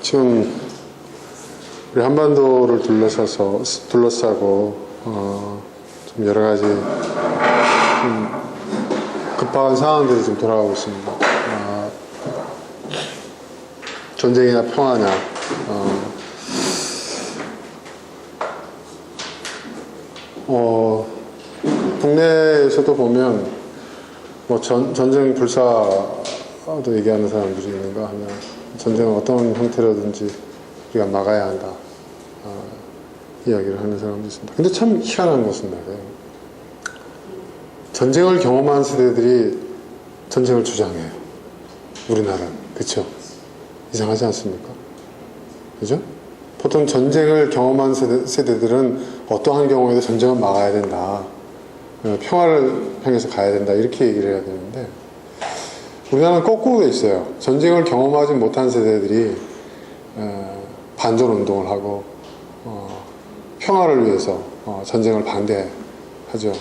지금 우리 한반도를 둘러싸고 좀 여러 가지 좀 급박한 상황들이 좀 돌아가고 있습니다. 전쟁이냐 평화냐, 국내에서도 보면 뭐 전쟁 불사도 얘기하는 사람들이 있는가 하면 전쟁은 어떤 형태로든지 우리가 막아야 한다 이야기를 하는 사람도 있습니다. 근데 참 희한한 것은 말이에요, 전쟁을 경험한 세대들이 전쟁을 주장해요. 우리나라는. 그쵸? 이상하지 않습니까? 그죠? 보통 전쟁을 경험한 세대들은 어떠한 경우에도 전쟁을 막아야 된다, 평화를 향해서 가야 된다, 이렇게 얘기를 해야 되는데, 우리나라는 거꾸로 돼 있어요. 전쟁을 경험하지 못한 세대들이 반전 운동을 하고 평화를 위해서 전쟁을 반대하죠.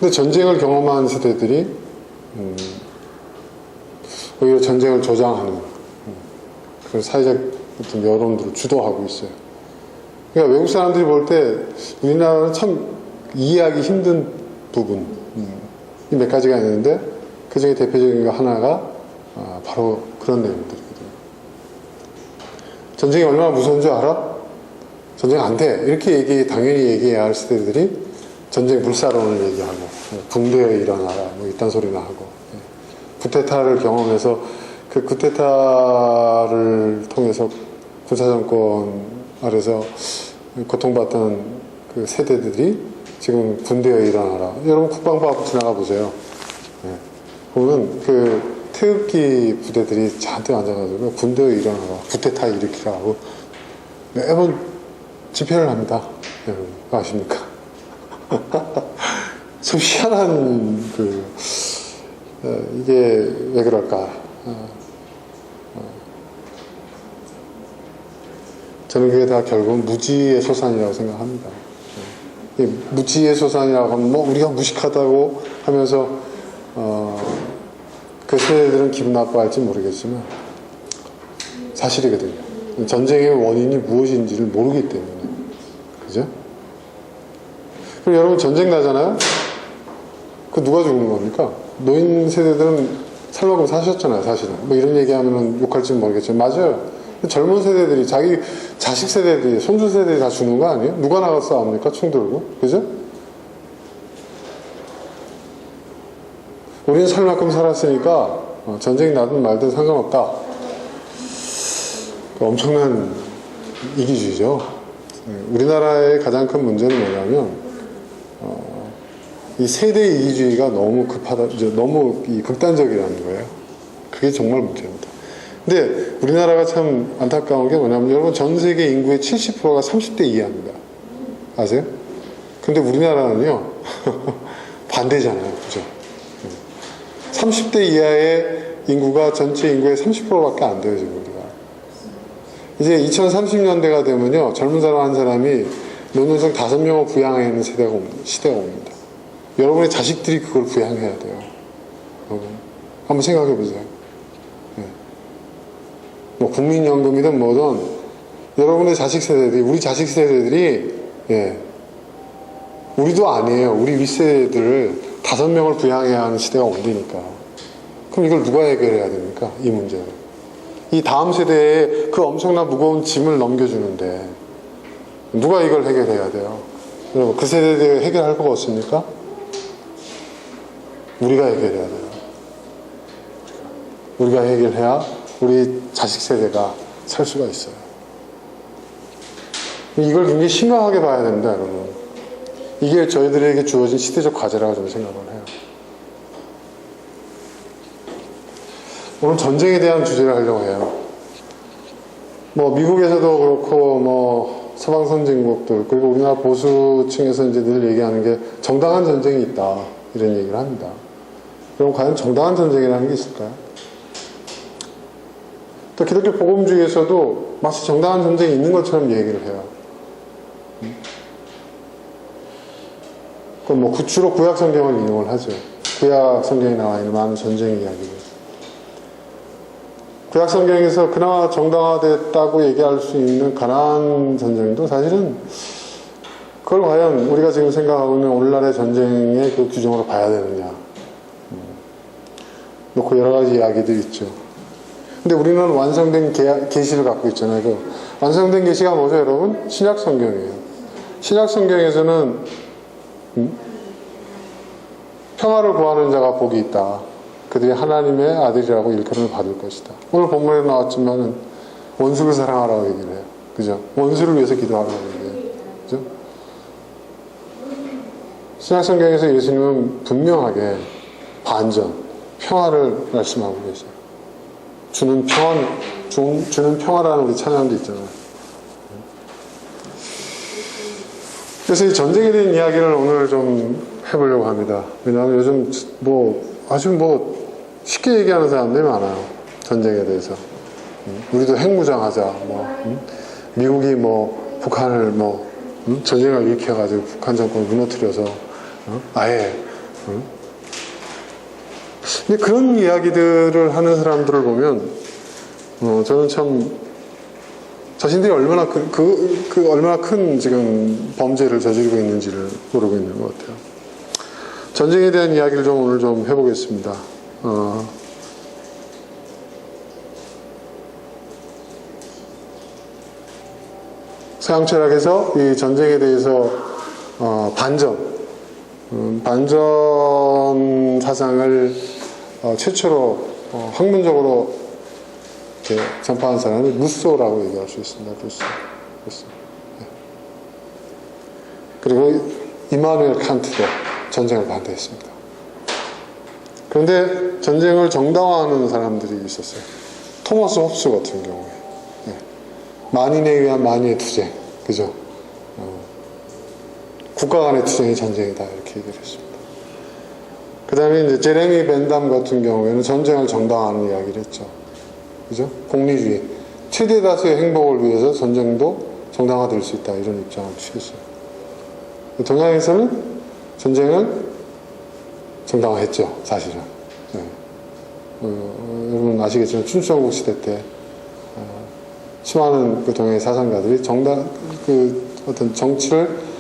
근데 전쟁을 경험한 세대들이 오히려 전쟁을 조장하는 그런 사회적 어떤 여론들을 주도하고 있어요. 그러니까 외국 사람들이 볼 때 우리나라는 참 이해하기 힘든 부분, 이 몇 가지가 있는데 그 중에 대표적인 거 하나가 바로 그런 내용들이거든요. 전쟁이 얼마나 무서운 줄 알아? 전쟁 안 돼, 이렇게 당연히 얘기해야 할 세대들이 전쟁 불사론을 얘기하고 붕괴에 일어나라 뭐 이딴 소리나 하고, 쿠데타를 경험해서 그 쿠데타를 통해서 군사정권 아래서 고통받던 그 세대들이 지금 군대에 일어나라. 여러분 국방부 앞으로 지나가 보세요. 보면 그 태극기 부대들이 잔뜩 앉아가지고 군대에 일어나라, 쿠데타 일으키라 하고 매번 집회를 합니다. 여러분 아십니까? 좀 희한한 이게 왜 그럴까? 저는 그게 다 결국은 무지의 소산이라고 생각합니다. 무지의 소산이라고 하면 뭐 우리가 무식하다고 하면서 그 세대들은 기분 나빠할지 모르겠지만 사실이거든요. 전쟁의 원인이 무엇인지를 모르기 때문에. 그죠? 그럼 여러분 전쟁 나잖아요? 그 누가 죽는 겁니까? 노인 세대들은 살만큼 사셨잖아요, 사실은. 뭐 이런 얘기하면 욕할지는 모르겠지만 맞아요. 젊은 세대들이, 자기 자식 세대들이, 손주 세대들이 다 죽는 거 아니에요? 누가 나가서 싸웁니까? 총 들고. 그죠? 우리는 살 만큼 살았으니까 전쟁이 나든 말든 상관없다. 엄청난 이기주의죠. 우리나라의 가장 큰 문제는 뭐냐면 이 세대 이기주의가 너무 급하다, 너무 극단적이라는 거예요. 그게 정말 문제입니다. 근데 우리나라가 참 안타까운 게 뭐냐면, 여러분 전 세계 인구의 70%가 30대 이하입니다. 아세요? 근데 우리나라는요 반대잖아요. 그죠? 30대 이하의 인구가 전체 인구의 30%밖에 안 돼요, 지금 우리가. 이제 2030년대가 되면요, 젊은 사람 한 사람이 노년생 5명을 부양해야 하는 시대가 옵니다. 여러분의 자식들이 그걸 부양해야 돼요. 한번 생각해 보세요. 뭐 국민연금이든 뭐든 여러분의 자식 세대들이, 우리 자식 세대들이, 우리도 아니에요. 우리 윗세대들을 5명을 부양해야 하는 시대가 온다니까. 그럼 이걸 누가 해결해야 됩니까? 이 문제를. 이 다음 세대에 그 엄청난 무거운 짐을 넘겨주는데 누가 이걸 해결해야 돼요? 여러분, 그 세대에 해결할 거가 없습니까? 우리가 해결해야 돼요. 우리가 해결해야 우리 자식 세대가 살 수가 있어요. 이걸 굉장히 심각하게 봐야 됩니다, 여러분. 이게 저희들에게 주어진 시대적 과제라고 좀 생각을 해요. 오늘 전쟁에 대한 주제를 하려고 해요. 뭐 미국에서도 그렇고 뭐 서방 선진국들, 그리고 우리나라 보수층에서 이제 늘 얘기하는 게 정당한 전쟁이 있다, 이런 얘기를 합니다. 그럼 과연 정당한 전쟁이라는 게 있을까요? 또 기독교 복음주의에서도 마치 정당한 전쟁이 있는 것처럼 얘기를 해요. 그럼 뭐 주로 구약 성경을 인용을 하죠. 구약 성경에 나와 있는 많은 전쟁 이야기들. 구약 성경에서 그나마 정당화됐다고 얘기할 수 있는 가나안 전쟁도 사실은 그걸 과연 우리가 지금 생각하고 있는 오늘날의 전쟁의 그 규정으로 봐야 되느냐. 놓고 여러 가지 이야기들이 있죠. 근데 우리는 완성된 계시를 갖고 있잖아요. 그 완성된 계시가 뭐죠, 여러분? 신약 성경이에요. 신약 성경에서는 평화를 구하는 자가 복이 있다. 그들이 하나님의 아들이라고 일컬음을 받을 것이다. 오늘 본문에 나왔지만은 원수를 사랑하라고 얘기를 해요. 그죠? 원수를 위해서 기도하라고 얘기해요. 그죠? 신약 성경에서 예수님은 분명하게 반전, 평화를 말씀하고 계세요. 주는 평화라는 우리 찬양도 있잖아요. 그래서 이 전쟁에 대한 이야기를 오늘 좀 해보려고 합니다. 왜냐하면 요즘 아주 쉽게 얘기하는 사람들이 많아요. 전쟁에 대해서. 우리도 핵무장하자. 미국이 북한을 전쟁을 일으켜가지고 북한 정권을 무너뜨려서 아예. 근데 그런 이야기들을 하는 사람들을 보면 저는 참 자신들이 얼마나 얼마나 큰 지금 범죄를 저지르고 있는지를 모르고 있는 것 같아요. 전쟁에 대한 이야기를 오늘 좀 해보겠습니다. 서양 철학에서 이 전쟁에 대해서 반전 사상을 최초로 학문적으로 이렇게 전파한 사람은 루소라고 얘기할 수 있습니다. 루소. 네. 그리고 이마누엘 칸트도 전쟁을 반대했습니다. 그런데 전쟁을 정당화하는 사람들이 있었어요. 토마스 홉스 같은 경우에. 네. 만인에 의한 만인의 투쟁. 그죠? 국가 간의 투쟁이 전쟁이다. 이렇게 얘기를 했습니다. 그 다음에 이제 제레미 벤담 같은 경우에는 전쟁을 정당화하는 이야기를 했죠. 그죠? 공리주의. 최대 다수의 행복을 위해서 전쟁도 정당화될 수 있다. 이런 입장을 취했어요. 동양에서는 전쟁을 정당화했죠. 사실은. 네. 여러분 아시겠지만 춘추전국 시대 때 수많은 그 동양의 사상가들이 어떤 정치를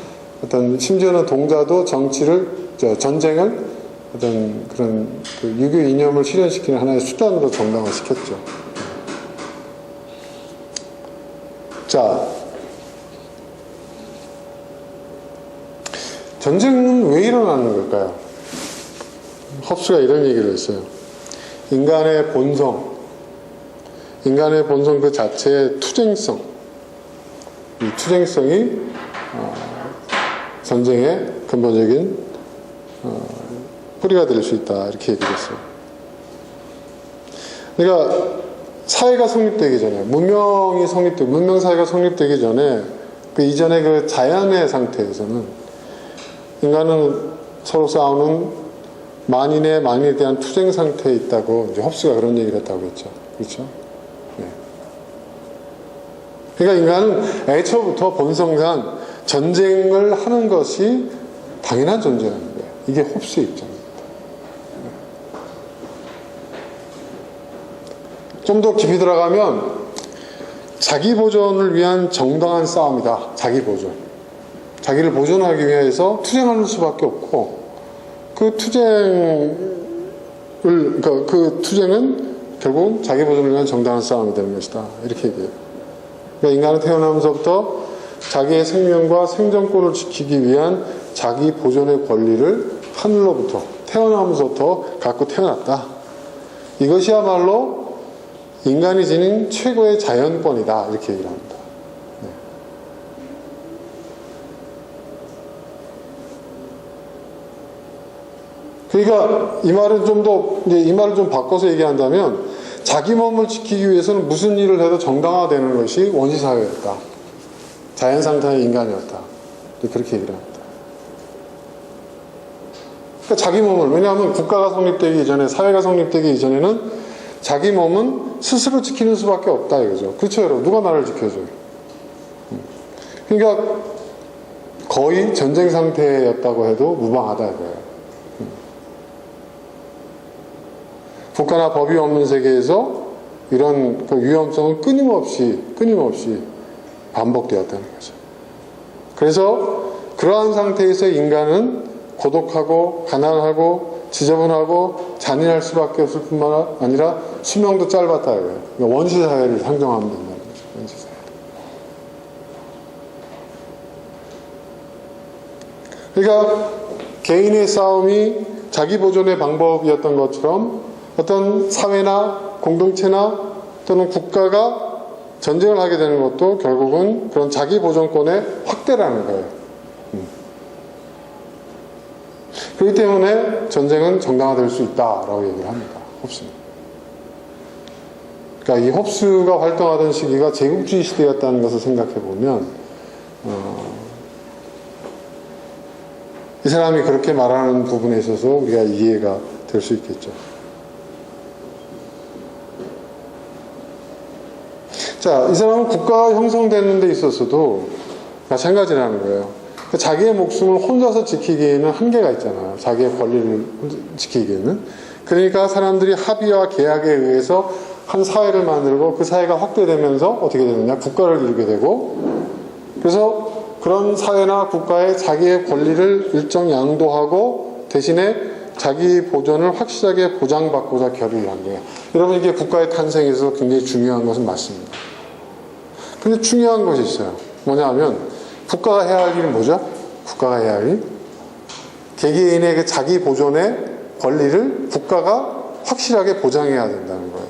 심지어는 동자도 전쟁을 어떤 그런 유교 이념을 실현시키는 하나의 수단으로 정당화시켰죠. 자, 전쟁은 왜 일어나는 걸까요? 홉스가 이런 얘기를 했어요. 인간의 본성 그 자체의 투쟁성, 이 투쟁성이 전쟁의 근본적인 뿌리가 될 수 있다. 이렇게 얘기를 했어요. 그러니까 사회가 성립되기 전에, 문명사회가 성립되기 전에, 그 이전의 그 자연의 상태에서는 인간은 서로 싸우는 만인에 대한 투쟁 상태에 있다고, 이제 홉스가 그런 얘기를 했다고 했죠. 그렇죠? 네. 그러니까 인간은 애초부터 본성상 전쟁을 하는 것이 당연한 존재라는 거예요. 이게 홉스의 입장입니다. 좀 더 깊이 들어가면 자기 보존을 위한 정당한 싸움이다. 자기 보존. 자기를 보존하기 위해서 투쟁하는 수밖에 없고 그 투쟁은 결국은 자기 보존을 위한 정당한 싸움이 되는 것이다. 이렇게 얘기해요. 그러니까 인간은 태어나면서부터 자기의 생명과 생존권을 지키기 위한 자기 보존의 권리를 하늘로부터 태어나면서부터 갖고 태어났다. 이것이야말로 인간이 지닌 최고의 자연권이다. 이렇게 얘기를 합니다. 네. 그러니까 이 말을 좀 바꿔서 얘기한다면 자기 몸을 지키기 위해서는 무슨 일을 해도 정당화되는 것이 원시사회였다. 자연상태의 인간이었다. 그렇게 얘기를 합니다. 그러니까 자기 몸을, 왜냐하면 국가가 성립되기 이전에, 사회가 성립되기 이전에는 자기 몸은 스스로 지키는 수밖에 없다 이거죠. 그렇죠, 여러분? 누가 나를 지켜줘요? 그러니까 거의 전쟁 상태였다고 해도 무방하다 이거예요. 국가나 법이 없는 세계에서 이런 그 위험성은 끊임없이 반복되었다는 거죠. 그래서 그러한 상태에서 인간은 고독하고 가난하고 지저분하고 잔인할 수밖에 없을 뿐만 아니라 수명도 짧았다 이거예요. 그러니까 원시사회를 상정하면 된다는 거죠. 원시사회. 그러니까 개인의 싸움이 자기 보존의 방법이었던 것처럼 어떤 사회나 공동체나 또는 국가가 전쟁을 하게 되는 것도 결국은 그런 자기 보존권의 확대라는 거예요. 그렇기 때문에 전쟁은 정당화될 수 있다라고 얘기를 합니다. 홉스는. 그러니까 이 홉스가 활동하던 시기가 제국주의 시대였다는 것을 생각해 보면 이 사람이 그렇게 말하는 부분에 있어서 우리가 이해가 될 수 있겠죠. 자, 이 사람은 국가가 형성되는 데 있어서도 마찬가지라는 거예요. 자기의 목숨을 혼자서 지키기에는 한계가 있잖아요. 자기의 권리를 지키기에는. 그러니까 사람들이 합의와 계약에 의해서 한 사회를 만들고 그 사회가 확대되면서 어떻게 되느냐? 국가를 이루게 되고, 그래서 그런 사회나 국가에 자기의 권리를 일정 양도하고 대신에 자기 보존을 확실하게 보장받고자 결의를 한 거예요. 여러분, 이게 국가의 탄생에서 굉장히 중요한 것은 맞습니다. 근데 중요한 것이 있어요. 뭐냐 하면 국가가 해야 할 일은 뭐죠? 국가가 해야 할 일? 개개인의 그 자기 보존의 권리를 국가가 확실하게 보장해야 된다는 거예요.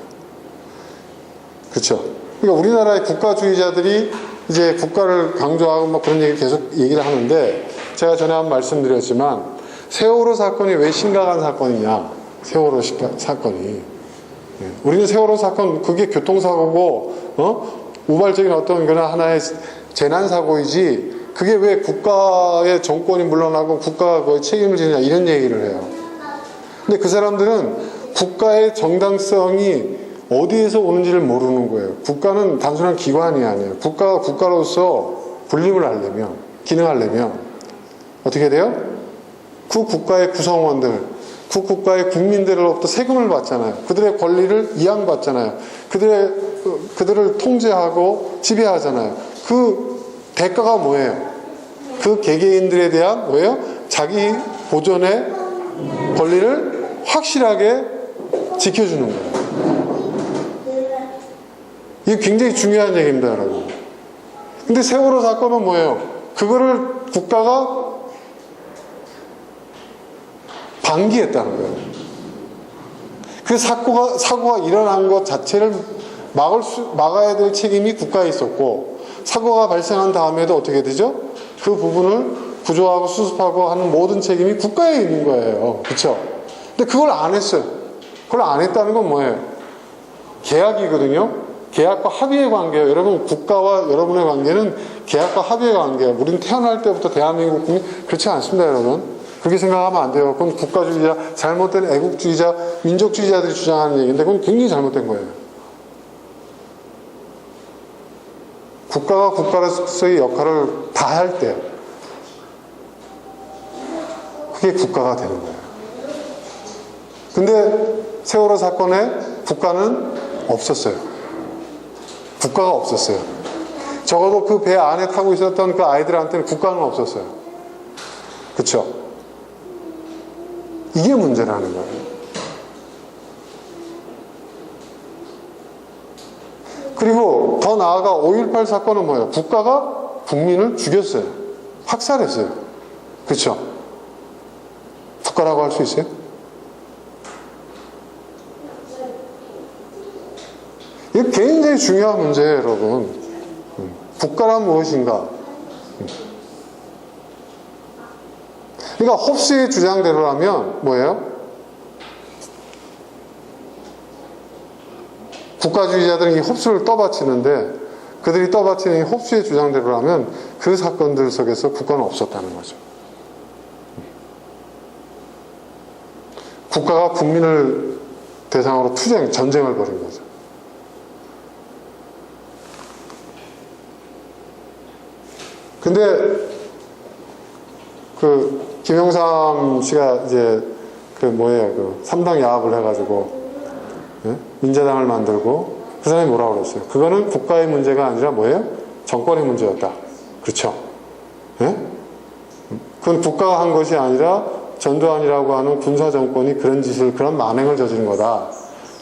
그렇죠? 그러니까 우리나라의 국가주의자들이 이제 국가를 강조하고 뭐 그런 얘기 계속 얘기를 하는데, 제가 전에 한번 말씀드렸지만 세월호 사건이 왜 심각한 사건이냐? 세월호 사건이. 우리는 세월호 사건 그게 교통사고고 우발적인 어떤 그런 하나의 재난사고이지, 그게 왜 국가의 정권이 물러나고 국가가 거의 책임을 지느냐 이런 얘기를 해요. 근데 그 사람들은 국가의 정당성이 어디에서 오는지를 모르는 거예요. 국가는 단순한 기관이 아니에요. 국가가 국가로서 군림을 하려면, 기능하려면 어떻게 돼요? 그 국가의 구성원들, 그 국가의 국민들로부터 세금을 받잖아요. 그들의 권리를 이양받잖아요. 그들을 통제하고 지배하잖아요. 그 대가가 뭐예요? 그 개개인들에 대한 뭐예요? 자기 보존의 권리를 확실하게 지켜주는 거예요. 이게 굉장히 중요한 얘기입니다, 여러분. 근데 세월호 사건은 뭐예요? 그거를 국가가 방기했다는 거예요. 그 사고가 일어난 것 자체를 막아야 될 책임이 국가에 있었고, 사고가 발생한 다음에도 어떻게 되죠? 그 부분을 구조하고 수습하고 하는 모든 책임이 국가에 있는 거예요. 그렇죠? 근데 그걸 안 했어요. 그걸 안 했다는 건 뭐예요? 계약이거든요. 계약과 합의의 관계예요. 여러분, 국가와 여러분의 관계는 계약과 합의의 관계예요. 우리는 태어날 때부터 대한민국 국민 그렇지 않습니다, 여러분. 그렇게 생각하면 안 돼요. 그건 국가주의자, 잘못된 애국주의자, 민족주의자들이 주장하는 얘기인데 그건 굉장히 잘못된 거예요. 국가가 국가로서의 역할을 다 할 때 그게 국가가 되는 거예요. 근데 세월호 사건에 국가는 없었어요. 국가가 없었어요. 적어도 그 배 안에 타고 있었던 그 아이들한테는 국가는 없었어요. 그렇죠? 이게 문제라는 거예요. 그리고 더 나아가 5.18 사건은 뭐예요? 국가가 국민을 죽였어요. 학살했어요. 그렇죠? 국가라고 할 수 있어요? 이게 굉장히 중요한 문제예요, 여러분. 국가란 무엇인가? 그러니까 홉스의 주장대로라면 뭐예요? 국가주의자들은 이 홉스를 떠받치는데, 그들이 떠받치는 이 홉스의 주장대로라면 그 사건들 속에서 국가는 없었다는 거죠. 국가가 국민을 대상으로 전쟁을 벌인 거죠. 근데 김영삼 씨가 이제 그 3당 야합을 해가지고 민자당을 만들고 그 사람이 뭐라고 그랬어요? 그거는 국가의 문제가 아니라 뭐예요? 정권의 문제였다. 그렇죠? 예? 그건 국가가 한 것이 아니라 전두환이라고 하는 군사정권이 그런 짓을, 그런 만행을 저지른 거다.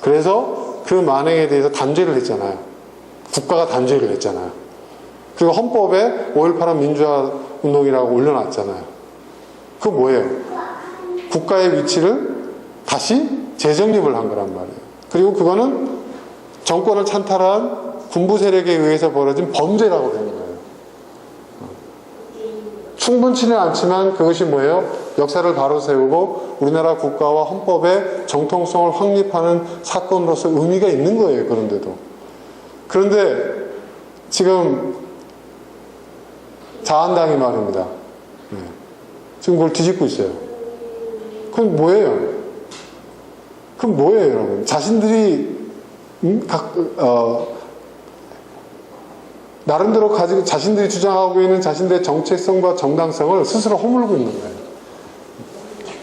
그래서 그 만행에 대해서 단죄를 했잖아요. 국가가 단죄를 했잖아요. 그리고 헌법에 5.18은 민주화 운동이라고 올려놨잖아요. 그거 뭐예요? 국가의 위치를 다시 재정립을 한 거란 말이에요. 그리고 그거는 정권을 찬탈한 군부 세력에 의해서 벌어진 범죄라고 되는 거예요. 충분치는 않지만 그것이 뭐예요? 역사를 바로 세우고 우리나라 국가와 헌법의 정통성을 확립하는 사건으로서 의미가 있는 거예요. 그런데도. 그런데 지금 자한당이 말입니다. 지금 그걸 뒤집고 있어요. 그건 뭐예요? 그건 뭐예요, 여러분? 자신들이 나름대로 가지고 자신들이 주장하고 있는 자신들의 정체성과 정당성을 스스로 허물고 있는 거예요.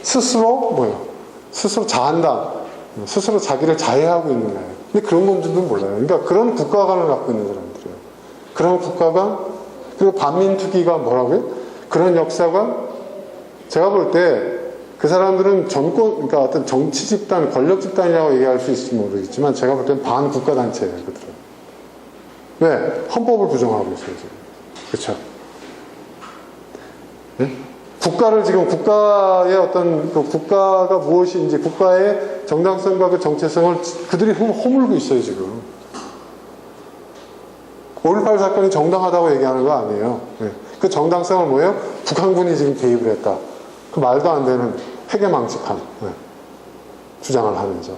스스로 뭐예요? 스스로 자한당, 스스로 자기를 자해하고 있는 거예요. 근데 그런 건지도 몰라요. 그러니까 그런 국가관을 갖고 있는 사람들이에요. 그런 국가관, 그리고 반민특위가 뭐라고요? 그런 역사관. 제가 볼 때 그 사람들은 정권, 그러니까 어떤 정치 집단, 권력 집단이라고 얘기할 수 있을지 모르겠지만 제가 볼 때는 반국가 단체예요, 그들은. 왜? 헌법을 부정하고 있어요, 지금. 그렇죠? 네? 국가를 지금 국가의 어떤 그 국가가 무엇인지 국가의 정당성과 그 정체성을 그들이 허물고 있어요, 지금. 5.18 사건이 정당하다고 얘기하는 거 아니에요. 네. 그 정당성을 뭐예요? 북한군이 지금 개입을 했다. 그 말도 안 되는 회계망측한 주장을 하면서.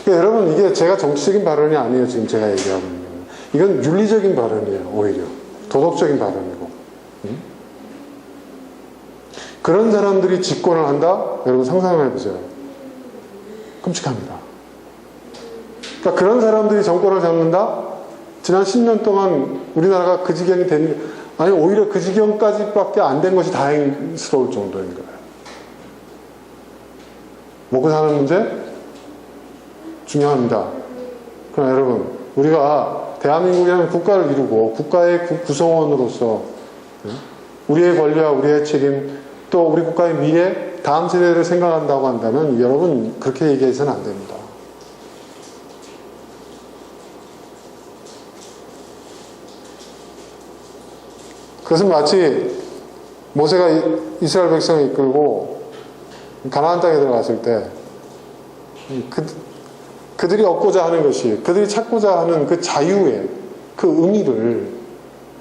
그러니까 여러분, 이게 제가 정치적인 발언이 아니에요. 지금 제가 얘기하고 있는 거는. 이건 윤리적인 발언이에요. 오히려. 도덕적인 발언이고. 그런 사람들이 집권을 한다? 여러분 상상을 해보세요. 끔찍합니다. 그러니까 그런 사람들이 정권을 잡는다? 지난 10년 동안 우리나라가 그 지경이 된, 아니 오히려 그 지경까지밖에 안 된 것이 다행스러울 정도인 거예요. 먹고 사는 문제? 중요합니다. 그러나 여러분, 우리가 대한민국이라는 국가를 이루고 국가의 구성원으로서 우리의 권리와 우리의 책임, 또 우리 국가의 미래, 다음 세대를 생각한다고 한다면 여러분 그렇게 얘기해서는 안 됩니다. 그것은 마치 모세가 이스라엘 백성을 이끌고 가나안 땅에 들어갔을 때 그들이 얻고자 하는 것이, 그들이 찾고자 하는 그 자유의 그 의미를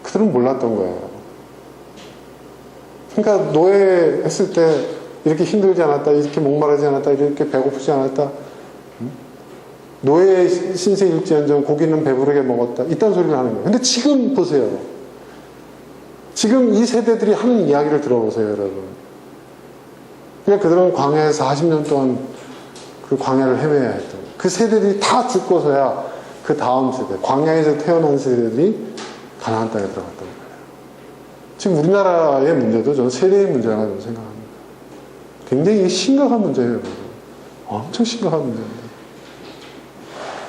그들은 몰랐던 거예요. 그러니까 노예했을 때 이렇게 힘들지 않았다, 이렇게 목마르지 않았다, 이렇게 배고프지 않았다, 노예의 신세일지언정 고기는 배부르게 먹었다, 이딴 소리를 하는 거예요. 근데 지금 보세요. 지금 이 세대들이 하는 이야기를 들어보세요, 여러분. 그러니까 그들은 광야에서 40년 동안 그 광야를 헤매야 했던, 그 세대들이 다 죽고서야 그 다음 세대, 광야에서 태어난 세대들이 가나안 땅에 들어갔던 거예요. 지금 우리나라의 문제도 저는 세대의 문제라고 저는 생각합니다. 굉장히 심각한 문제예요, 여러분. 엄청 심각한 문제입니다.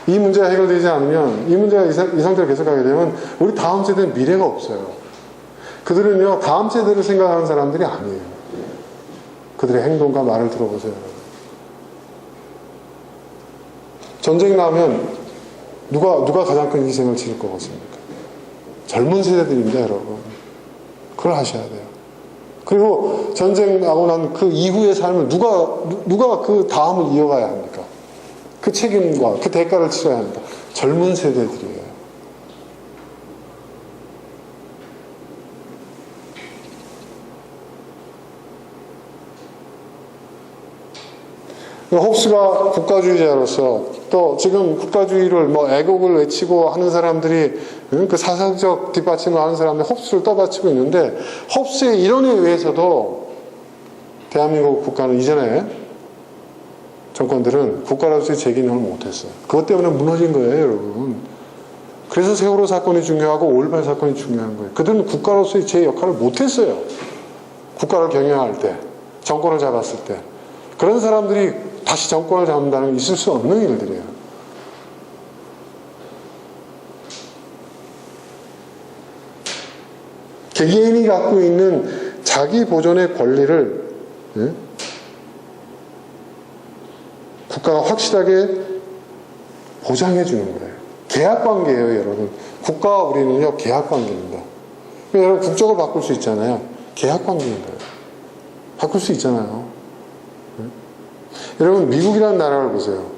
이 문제가 해결되지 않으면, 이 문제가 이 상태로 계속하게 되면 우리 다음 세대는 미래가 없어요. 그들은요, 다음 세대를 생각하는 사람들이 아니에요. 그들의 행동과 말을 들어보세요. 전쟁 나면 누가 가장 큰 희생을 치를 것 같습니까? 젊은 세대들입니다, 여러분. 그걸 하셔야 돼요. 그리고 전쟁 나고 난 그 이후의 삶을 누가 그 다음을 이어가야 합니까? 그 책임과 그 대가를 치러야 합니다. 젊은 세대들이에요. 홉스가 국가주의자로서, 또 지금 국가주의를 애국을 외치고 하는 사람들이, 그 사상적 뒷받침을 하는 사람들이 홉스를 떠받치고 있는데, 홉스의 이론에 의해서도 대한민국 국가는 이전에 정권들은 국가로서의 책임을 못했어요. 그것 때문에 무너진 거예요, 여러분. 그래서 세월호 사건이 중요하고 5.18 사건이 중요한 거예요. 그들은 국가로서의 제 역할을 못했어요. 국가를 경영할 때, 정권을 잡았을 때. 그런 사람들이 다시 정권을 잡는다는 건 있을 수 없는 일들이에요. 개개인이 갖고 있는 자기 보존의 권리를 국가가 확실하게 보장해 주는 거예요. 계약관계예요, 여러분. 국가와 우리는요, 계약관계입니다. 여러분, 국적을 바꿀 수 있잖아요. 계약관계인 거예요. 바꿀 수 있잖아요. 여러분, 미국이라는 나라를 보세요.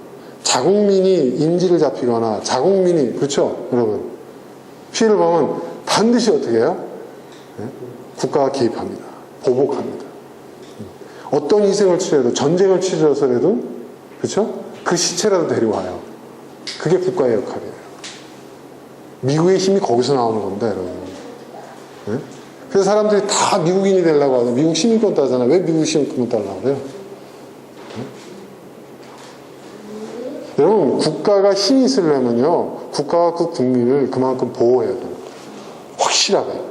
자국민이 인질을 잡히거나 자국민이, 그렇죠, 여러분, 피해를 보면 반드시 어떻게 해요? 국가가 개입합니다. 보복합니다. 어떤 희생을 치러도, 전쟁을 치러서라도, 그렇죠, 그 시체라도 데려와요. 그게 국가의 역할이에요. 미국의 힘이 거기서 나오는 겁니다, 여러분. 그래서 사람들이 다 미국인이 되려고 하고 미국 시민권 따잖아. 왜 미국 시민권 따려고 그래요? 여러분, 국가가 힘이 있으려면요, 국가가 그 국민을 그만큼 보호해야 돼요. 확실하게.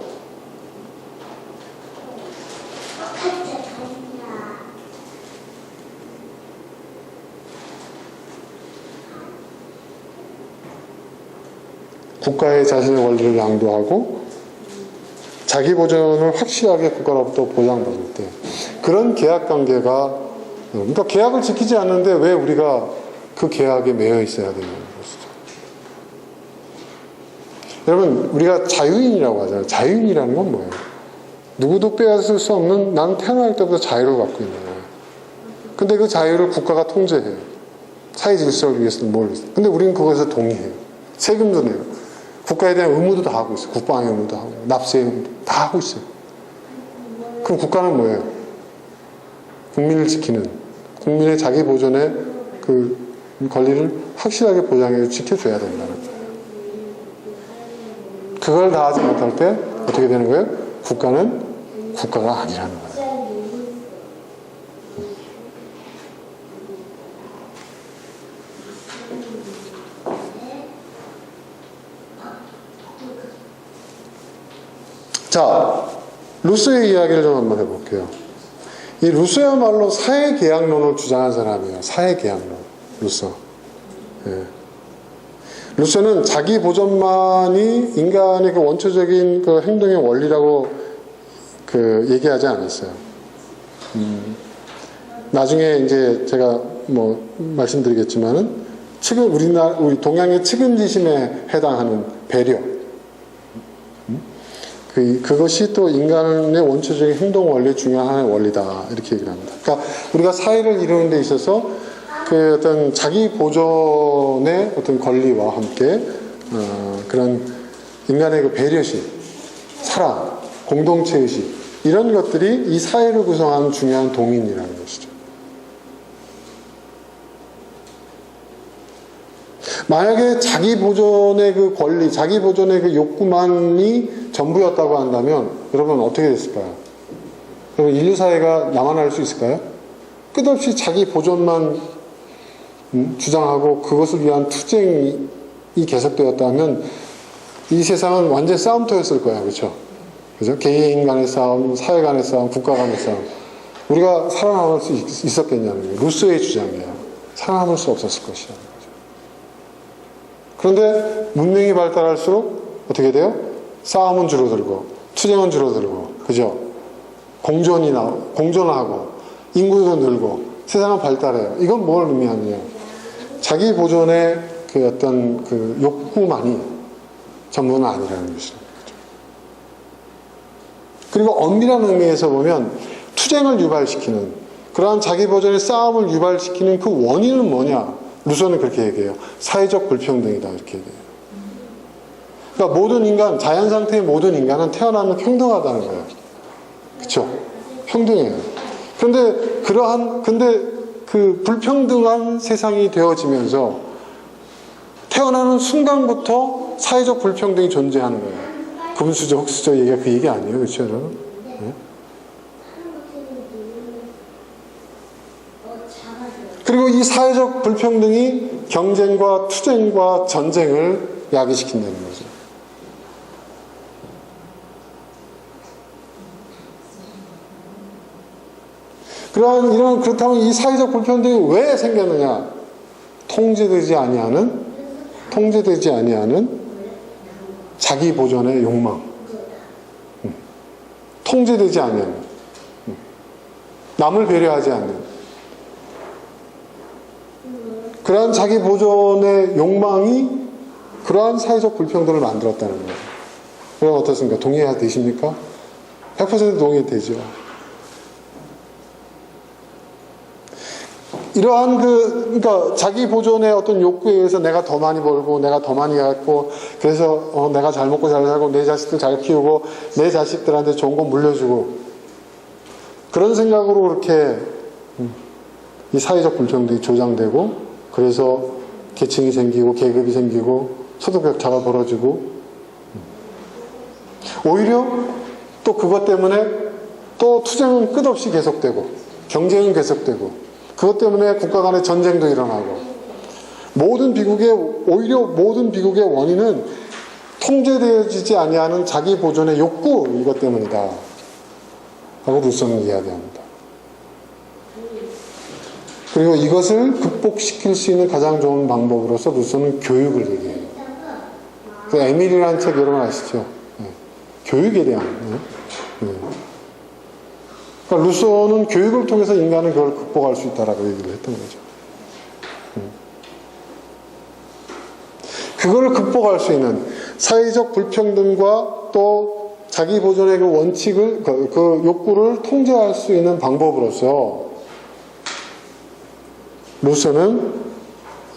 국가의 자신의 권리를 양도하고 자기 보존을 확실하게 국가로부터 보장받을 때 그런 계약관계가, 그러니까 계약을 지키지 않는데 왜 우리가 그 계약에 매여 있어야 되는 것이죠. 여러분, 우리가 자유인이라고 하잖아요. 자유인이라는 건 뭐예요? 누구도 빼앗을 수 없는, 난 태어날 때부터 자유를 갖고 있는 거예요. 근데 그 자유를 국가가 통제해요. 사회 질서를 위해서는 뭘 했어요. 근데 우리는 그것에 동의해요. 세금도 내요. 국가에 대한 의무도 다 하고 있어요. 국방의 의무도 하고, 납세의 의무도 다 하고 있어요. 그럼 국가는 뭐예요? 국민을 지키는, 국민의 자기 보존의 그 권리를 확실하게 보장해 지켜줘야 된다는 거예요. 그걸 다 하지 못할 때 어떻게 되는 거예요? 국가는 국가가 아니라는 거예요. 자, 루소의 이야기를 좀 한번 해볼게요. 이 루소야말로 사회계약론을 주장한 사람이에요. 사회계약론, 루소. 예. 루소는 자기 보존만이 인간의 그 원초적인 그 행동의 원리라고 얘기하지 않았어요. 나중에 이제 제가 말씀드리겠지만은 우리 동양의 측은지심에 해당하는 배려. 그것이 또 인간의 원초적인 행동 원리 중요한 하나의 원리다. 이렇게 얘기를 합니다. 그러니까 우리가 사회를 이루는 데 있어서 그 어떤 자기 보존의 어떤 권리와 함께, 그런 인간의 그 배려심, 사랑, 공동체의식, 이런 것들이 이 사회를 구성하는 중요한 동인이라는 것이죠. 만약에 자기 보존의 그 권리, 자기 보존의 그 욕구만이 전부였다고 한다면 여러분 어떻게 됐을까요? 여러분 인류 사회가 남아날 수 있을까요? 끝없이 자기 보존만 주장하고 그것을 위한 투쟁이 계속되었다면 이 세상은 완전 싸움터였을 거예요. 그렇죠? 그죠? 개인 간의 싸움, 사회 간의 싸움, 국가 간의 싸움. 우리가 살아남을 수 있었겠냐는 게 루소의 주장이에요. 살아남을 수 없었을 것이야. 그런데 문명이 발달할수록 어떻게 돼요? 싸움은 줄어들고 투쟁은 줄어들고, 그죠? 공존하고 인구도 늘고 세상은 발달해요. 이건 뭘 의미하느냐? 자기 보존의 그 어떤 그 욕구만이 전부는 아니라는 것이죠. 그리고 엄밀한 의미에서 보면 투쟁을 유발시키는, 그러한 자기 보존의 싸움을 유발시키는 그 원인은 뭐냐? 루소는 그렇게 얘기해요. 사회적 불평등이다, 이렇게 얘기해요. 그러니까 모든 인간, 자연 상태의 모든 인간은 태어나면 평등하다는 거예요. 그렇죠? 평등해요. 근데 그 불평등한 세상이 되어지면서 태어나는 순간부터 사회적 불평등이 존재하는 거예요. 금수저, 흑수저 얘기가 그 얘기 아니에요, 그렇죠, 여러분? 네? 그리고 이 사회적 불평등이 경쟁과 투쟁과 전쟁을 야기시킨다는 거죠. 그렇다면 이 사회적 불평등이 왜 생겼느냐? 통제되지 아니하는 자기 보존의 욕망. 통제되지 않는, 남을 배려하지 않는 그러한 자기 보존의 욕망이 그러한 사회적 불평등을 만들었다는 거예요. 그럼 어떻습니까? 동의되십니까? 100% 동의되죠. 이러한 그러니까 자기 보존의 어떤 욕구에 의해서 내가 더 많이 벌고, 내가 더 많이 갖고, 그래서 내가 잘 먹고 잘 살고, 내 자식들 잘 키우고, 내 자식들한테 좋은 거 물려주고, 그런 생각으로 그렇게 이 사회적 불평등이 조장되고, 그래서 계층이 생기고, 계급이 생기고, 소득 격차가 벌어지고, 오히려 또 그것 때문에 또 투쟁은 끝없이 계속되고, 경쟁은 계속되고, 그것 때문에 국가 간의 전쟁도 일어나고, 오히려 모든 비극의 원인은 통제되어지지 아니하는 자기 보존의 욕구, 이것 때문이다 하고 루소는 이야기합니다. 그리고 이것을 극복시킬 수 있는 가장 좋은 방법으로서 루소는 교육을 얘기해요. 그 에밀이라는 책 여러분 아시죠? 교육에 대한. 그러니까 루소는 교육을 통해서 인간은 그걸 극복할 수 있다라고 얘기를 했던 거죠. 그걸 극복할 수 있는 사회적 불평등과 또 자기 보존의 그 원칙을, 그 욕구를 통제할 수 있는 방법으로서 루소는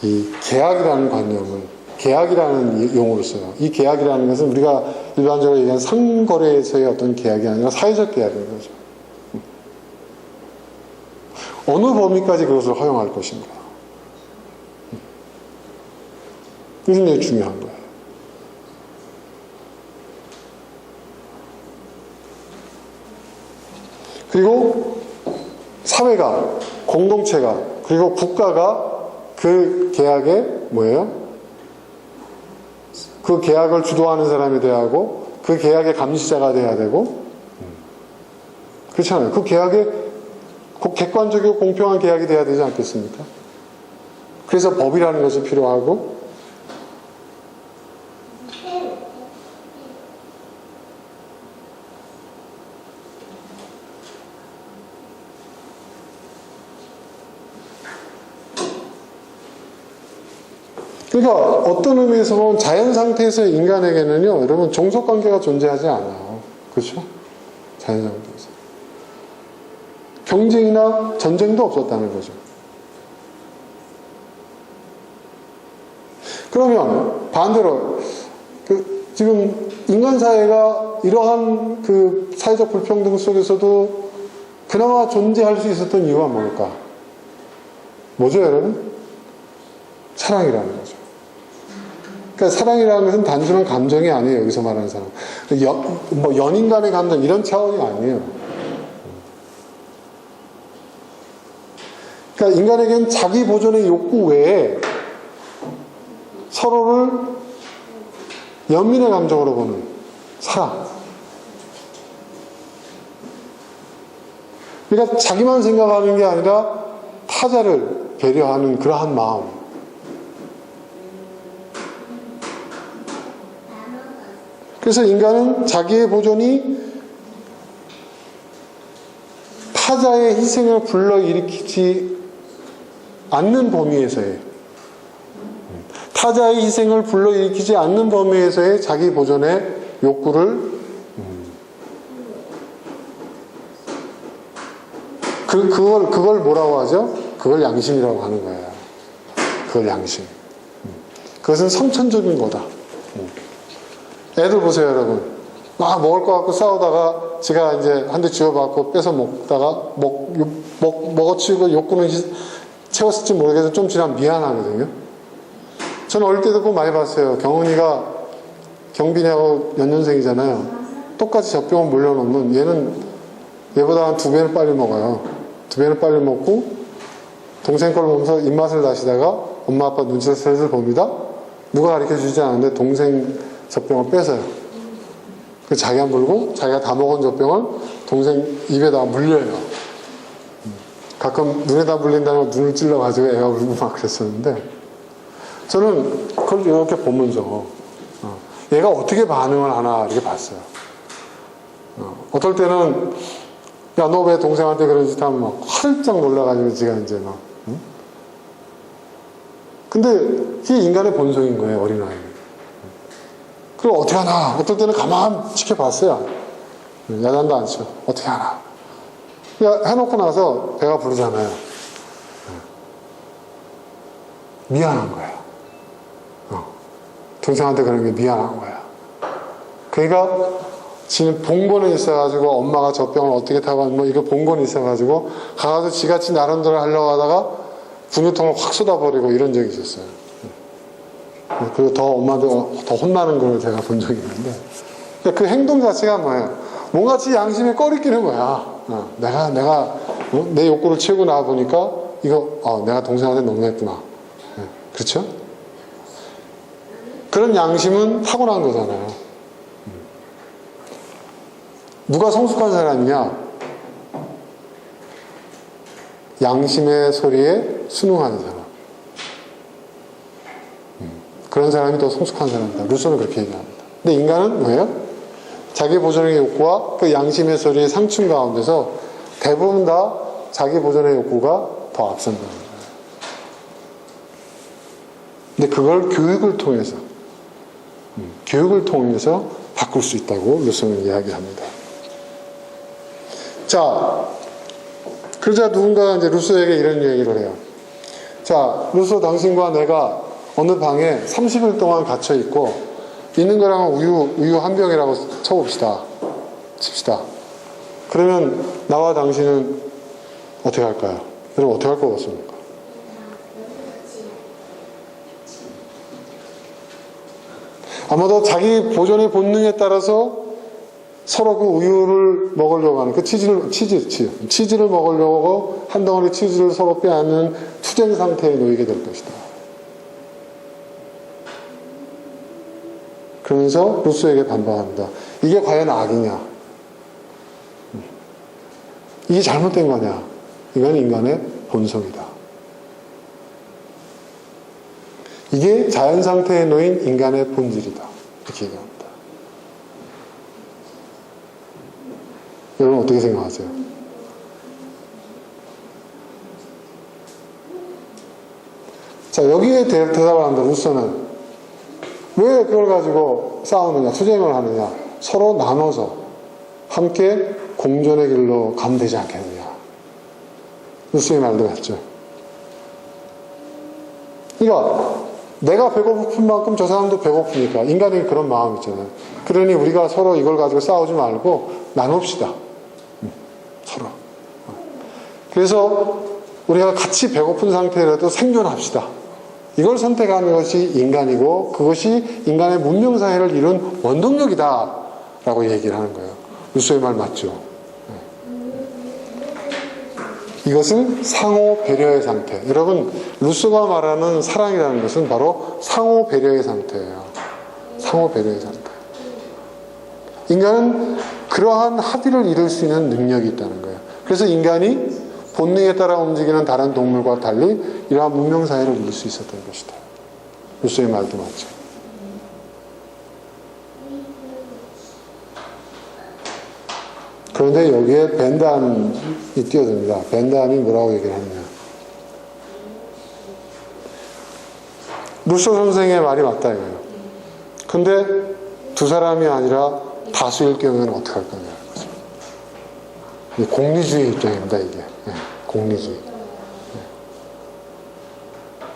이 계약이라는 관념을, 계약이라는 용어를 써요. 이 계약이라는 것은 우리가 일반적으로 얘기하는 상거래에서의 어떤 계약이 아니라 사회적 계약인 거죠. 어느 범위까지 그것을 허용할 것인가. 이게 굉장히 중요한 거예요. 그리고 사회가, 공동체가, 그리고 국가가 그 계약에 뭐예요? 그 계약을 주도하는 사람이 돼야 하고, 그 계약의 감시자가 돼야 되고, 그렇잖아요. 그 계약에 객관적이고 공평한 계약이 돼야 되지 않겠습니까? 그래서 법이라는 것이 필요하고, 그러니까 어떤 의미에서 보면 자연 상태에서의 인간에게는요, 여러분 종속관계가 존재하지 않아요. 그렇죠? 자연 상태에서 경쟁이나 전쟁도 없었다는 거죠. 그러면 반대로 지금 인간 사회가 이러한 그 사회적 불평등 속에서도 그나마 존재할 수 있었던 이유가 뭘까? 뭐죠, 여러분? 사랑이라는 거죠. 그러니까 사랑이라는 것은 단순한 감정이 아니에요. 여기서 말하는 사랑. 뭐 연인 간의 감정 이런 차원이 아니에요. 그러니까 인간에겐 자기 보존의 욕구 외에 서로를 연민의 감정으로 보는 사랑. 그러니까 자기만 생각하는 게 아니라 타자를 배려하는 그러한 마음. 그래서 인간은 자기의 보존이 타자의 희생을 불러일으키지 않는 범위에서의, 타자의 희생을 불러일으키지 않는 범위에서의 자기 보존의 욕구를 그걸 뭐라고 하죠? 그걸 양심이라고 하는 거예요. 그걸 양심. 그것은 선천적인 거다. 애들 보세요, 여러분. 막 먹을 거 갖고 싸우다가 제가 이제 한 대 쥐어받고 뺏어 먹다가 먹어치우고 욕구는 채웠을지 모르겠어도 좀 지나면 미안하거든요. 저는 어릴 때도 그거 많이 봤어요. 경은이가 경빈이하고 연년생이잖아요. 똑같이 젖병을 물려놓으면 얘는 얘보다 한 2배는 빨리 먹어요. 2배는 빨리 먹고 동생 걸 보면서 입맛을 다시다가 엄마 아빠 눈치를 슬슬 봅니다. 누가 가르쳐주지 않았는데 동생 젖병을 뺏어요. 그 자기가 물고 자기가 다 먹은 젖병을 동생 입에다 물려요. 가끔 눈에다 물린다는 눈을 찔러가지고 애가 울고 막 그랬었는데, 저는 그걸 이렇게 보면서 얘가 어떻게 반응을 하나 이렇게 봤어요. 어떨 때는 야, 너 왜 동생한테 그런 짓 하면 막 활짝 놀라가지고 지가 이제 막. 응? 근데 이게 인간의 본성인 거예요, 어린아이. 그럼 어떻게 하나? 어떨 때는 가만 지켜봤어요. 야단도 안 쳐. 어떻게 하나? 야, 해놓고 나서 배가 부르잖아요. 미안한 거야. 동생한테 그런 게 미안한 거야. 그러니까 지금 봉건에 있어가지고 엄마가 저 병을 어떻게 타고 뭐 이거 봉건에 있어가지고 가서 지같이 나름대로 하려고 하다가 분유통을 확 쏟아버리고 이런 적이 있었어요. 그리고 더 엄마한테 더 혼나는 걸 제가 본 적이 있는데 그 행동 자체가 뭐예요? 뭔가 지 양심에 꺼리끼는 거야. 내가 내 욕구를 채우고 나와 보니까 이거 내가 동생한테 너무했구나. 그렇죠? 그런 양심은 타고난 거잖아요. 누가 성숙한 사람이냐? 양심의 소리에 순응하는 사람. 그런 사람이 더 성숙한 사람이다. 루소는 그렇게 얘기합니다. 근데 인간은 뭐예요? 자기 보존의 욕구와 그 양심의 소리의 상충 가운데서 대부분 다 자기 보존의 욕구가 더 앞선다는 거예요. 근데 그걸 교육을 통해서 바꿀 수 있다고 루소는 이야기합니다. 자, 그러자 누군가 이제 루소에게 이런 얘기를 해요. 자, 루소 당신과 내가 어느 방에 30일 동안 gat혀 있고 있는 거랑은 우유 한 병이라고 칩시다. 그러면 나와 당신은 어떻게 할까요? 여러분 어떻게 할 것 같습니까? 아마도 자기 보존의 본능에 따라서 서로 그 우유를 먹으려고 하는 그 치즈를 먹으려고 한 덩어리 치즈를 서로 빼앗는 투쟁 상태에 놓이게 될 것이다. 그러면서 루소에게 반박합니다. 이게 과연 악이냐? 이게 잘못된 거냐? 이건 인간의 본성이다. 이게 자연 상태에 놓인 인간의 본질이다. 이렇게 얘기합니다. 여러분 어떻게 생각하세요? 자, 여기에 대답을 한다. 루소는 왜 그걸 가지고 싸우느냐, 투쟁을 하느냐, 서로 나눠서 함께 공존의 길로 가면 되지 않겠느냐. 루소의 말도 맞죠. 그러니까 내가 배고픈 만큼 저 사람도 배고프니까 인간이 그런 마음이 있잖아요. 그러니 우리가 서로 이걸 가지고 싸우지 말고 나눕시다. 서로. 그래서 우리가 같이 배고픈 상태라도 생존합시다. 이걸 선택하는 것이 인간이고 그것이 인간의 문명사회를 이룬 원동력이다 라고 얘기를 하는 거예요. 루소의 말 맞죠? 이것은 상호 배려의 상태. 여러분, 루소가 말하는 사랑이라는 것은 바로 상호 배려의 상태예요. 상호 배려의 상태. 인간은 그러한 합의를 이룰 수 있는 능력이 있다는 거예요. 그래서 인간이 본능에 따라 움직이는 다른 동물과 달리 이러한 문명사회를 이룰 수 있었던 것이다. 루소의 말도 맞죠. 그런데 여기에 벤담이 뛰어듭니다. 벤담이 뭐라고 얘기를 하느냐. 루소 선생의 말이 맞다 이거예요. 근데 두 사람이 아니라 다수일 경우에는 어떻게 할 거냐. 공리주의 입장입니다, 이게. 네, 공리주의. 네.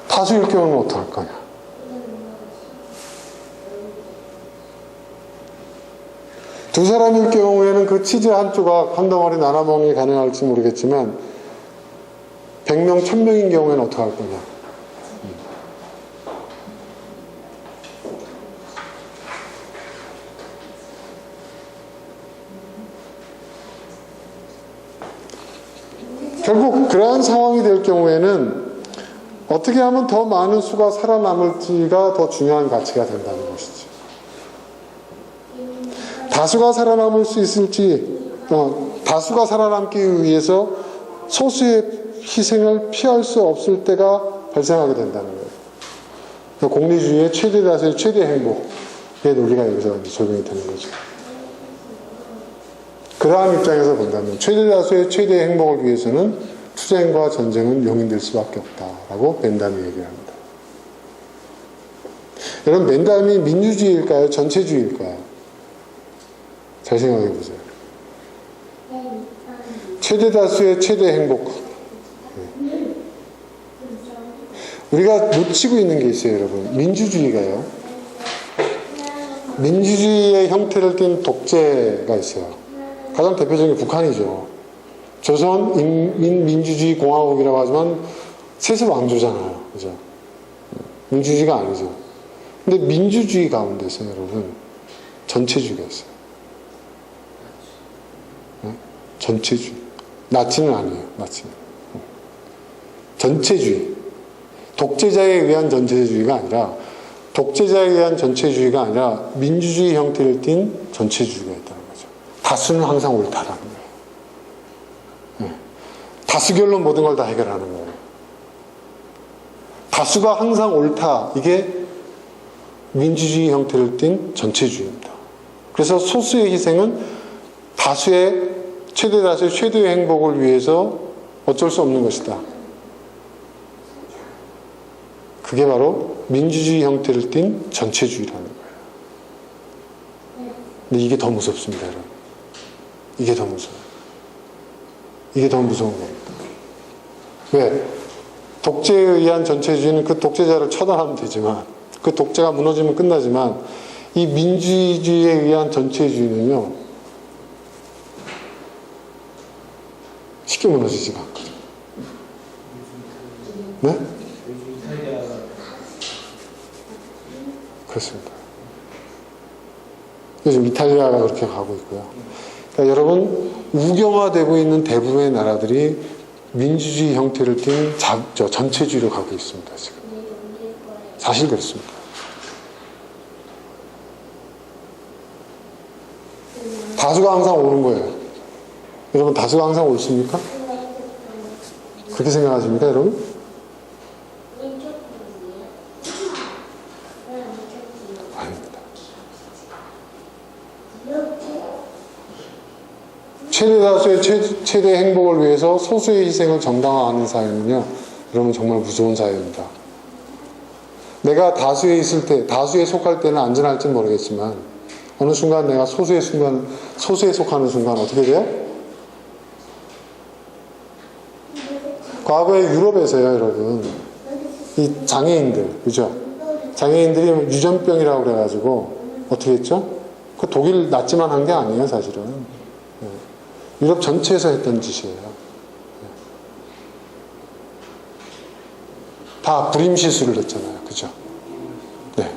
다수일 경우는 어떻게 할 거냐. 두 사람일 경우에는 그 치즈 한 조각, 한 덩어리 나눠 먹는 게 가능할지 모르겠지만 100명, 1000명인 경우에는 어떻게 할 거냐. 결국 그러한 상황이 될 경우에는 어떻게 하면 더 많은 수가 살아남을지가 더 중요한 가치가 된다는 것이죠. 다수가 살아남을 수 있을지, 다수가 살아남기 위해서 소수의 희생을 피할 수 없을 때가 발생하게 된다는 거예요. 공리주의의 최대 다수의 최대 행복의 논리가 여기서 적용이 되는 거죠. 그러한 입장에서 본다면 최대 다수의 최대 행복을 위해서는 투쟁과 전쟁은 용인될 수밖에 없다라고 벤담이 얘기를 합니다. 여러분, 벤담이 민주주의일까요? 전체주의일까요? 잘 생각해 보세요. 최대 다수의 최대 행복. 우리가 놓치고 있는 게 있어요, 여러분. 민주주의가요. 민주주의의 형태를 띈 독재가 있어요. 가장 대표적인 북한이죠. 조선 인민주주의 공화국이라고 하지만 셋의 왕조잖아요. 그죠? 민주주의가 아니죠. 근데 민주주의 가운데서 여러분, 전체주의가 있어요. 네? 전체주의. 나치는 아니에요. 나치는. 전체주의. 독재자에 의한 전체주의가 아니라, 독재자에 의한 전체주의가 아니라 민주주의 형태를 띤 전체주의가 있다는 거죠. 다수는 항상 옳다라는 거예요. 네. 다수결로 모든 걸 다 해결하는 거예요. 다수가 항상 옳다. 이게 민주주의 형태를 띤 전체주의입니다. 그래서 소수의 희생은 다수의 최대 다수의 최대의 행복을 위해서 어쩔 수 없는 것이다. 그게 바로 민주주의 형태를 띤 전체주의라는 거예요. 근데 이게 더 무섭습니다, 여러분. 이게 더 무서워요. 이게 더 무서운 겁니다. 왜? 독재에 의한 전체주의는 그 독재자를 처단하면 되지만, 그 독재가 무너지면 끝나지만, 이 민주주의에 의한 전체주의는요, 쉽게 무너지지가 않거든요. 네? 그렇습니다. 요즘 이탈리아가 그렇게 가고 있고요. 그러니까 여러분, 우경화되고 있는 대부분의 나라들이 민주주의 형태를 띈 전체주의로 가고 있습니다, 지금. 사실 그렇습니다. 다수가 항상 옳은 거예요. 여러분, 다수가 항상 옳습니까? 그렇게 생각하십니까, 여러분? 아닙니다. 최대 다수의 최대 행복을 위해서 소수의 희생을 정당화하는 사회는요, 여러분 정말 무서운 사회입니다. 내가 다수에 있을 때, 다수에 속할 때는 안전할지 모르겠지만, 어느 순간 내가 소수에 속하는 순간 어떻게 돼요? 과거에 유럽에서요, 여러분, 이 장애인들, 그죠? 장애인들이 유전병이라고 그래가지고 어떻게 했죠? 그 독일 낫지만 한 게 아니에요, 사실은. 유럽 전체에서 했던 짓이에요. 다 불임 시술을 했잖아요, 그죠? 네.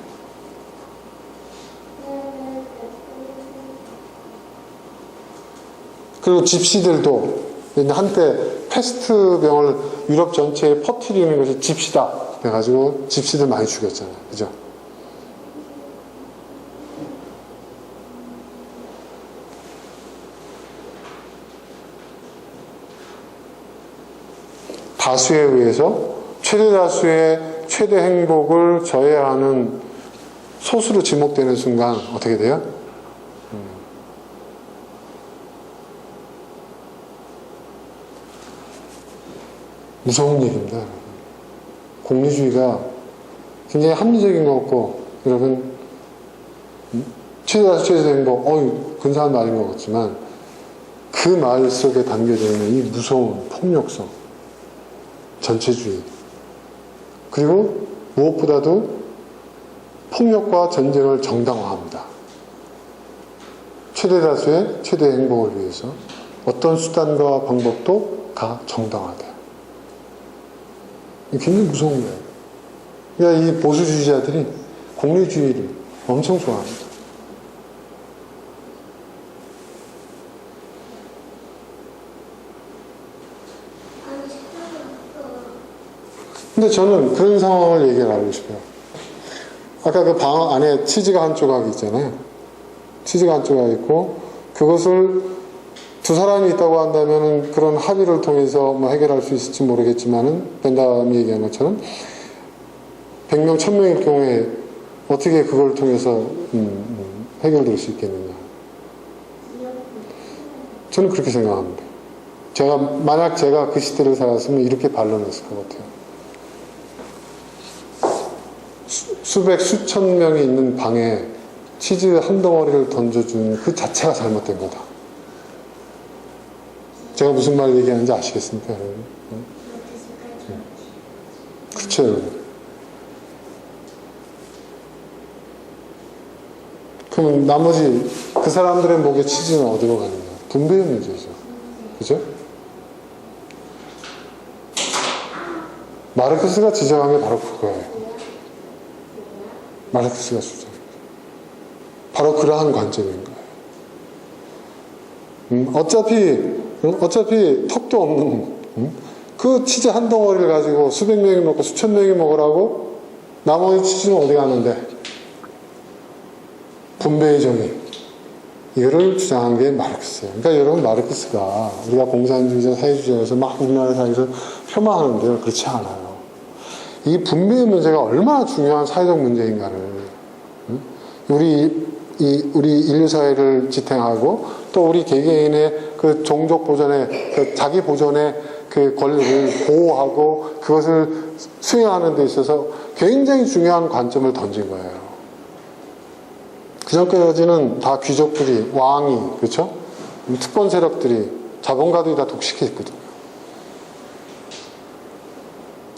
그리고 집시들도 한때 패스트병을 유럽 전체에 퍼뜨리는 것이 집시다 그래가지고 집시들 많이 죽였잖아요, 그죠? 다수에 의해서 최대 다수의 최대 행복을 저해하는 소수로 지목되는 순간 어떻게 돼요? 무서운 얘기입니다, 여러분. 공리주의가 굉장히 합리적인 것 같고, 여러분, 최대 다수 최대 행복, 근사한 말인 것 같지만, 그 말 속에 담겨져 있는 이 무서운 폭력성, 전체주의, 그리고 무엇보다도 폭력과 전쟁을 정당화합니다. 최대 다수의 최대 행복을 위해서 어떤 수단과 방법도 다 정당화돼요. 굉장히 무서운 거예요. 그러니까 이 보수주의자들이 공리주의를 엄청 좋아합니다. 근데 저는 그런 상황을 얘기하고 싶어요. 아까 그 방 안에 치즈가 한 조각 있잖아요. 치즈가 한 조각 있고, 그것을 두 사람이 있다고 한다면 그런 합의를 통해서 뭐 해결할 수 있을지 모르겠지만은, 벤담이 얘기한 것처럼 100명, 1000명일 경우에 어떻게 그걸 통해서 해결될 수 있겠느냐. 저는 그렇게 생각합니다. 만약 제가 그 시대를 살았으면 이렇게 반론했을 것 같아요. 수백, 수천 명이 있는 방에 치즈 한 덩어리를 던져준 그 자체가 잘못된 거다. 제가 무슨 말 얘기하는지 아시겠습니까, 여러분? 그렇죠, 여러분. 그럼 나머지 그 사람들의 목에 치즈는 어디로 가느냐? 분배의 문제죠. 그죠? 마르크스가 지적한 게 바로 그거예요. 마르크스가 주장한 게 바로 그러한 관점인 거예요. 어차피 턱도 없는 그 치즈 한 덩어리를 가지고 수백 명이 먹고 수천 명이 먹으라고 나머지 치즈는 어디 가는데? 분배의 정의. 이거를 주장한 게 마르크스예요. 그러니까 여러분, 마르크스가 우리가 공산주의자, 사회주의자에서 막 우리나라 사회에서 폄하하는데요. 그렇지 않아요. 이 분배의 문제가 얼마나 중요한 사회적 문제인가를 우리 인류 사회를 지탱하고 또 우리 개개인의 그 종족 보존의 그 자기 보존의 그 권리를 보호하고 그것을 수행하는 데 있어서 굉장히 중요한 관점을 던진 거예요. 그전까지는 다 귀족들이, 왕이, 그렇죠? 특권 세력들이, 자본가들이 다 독식했거든요.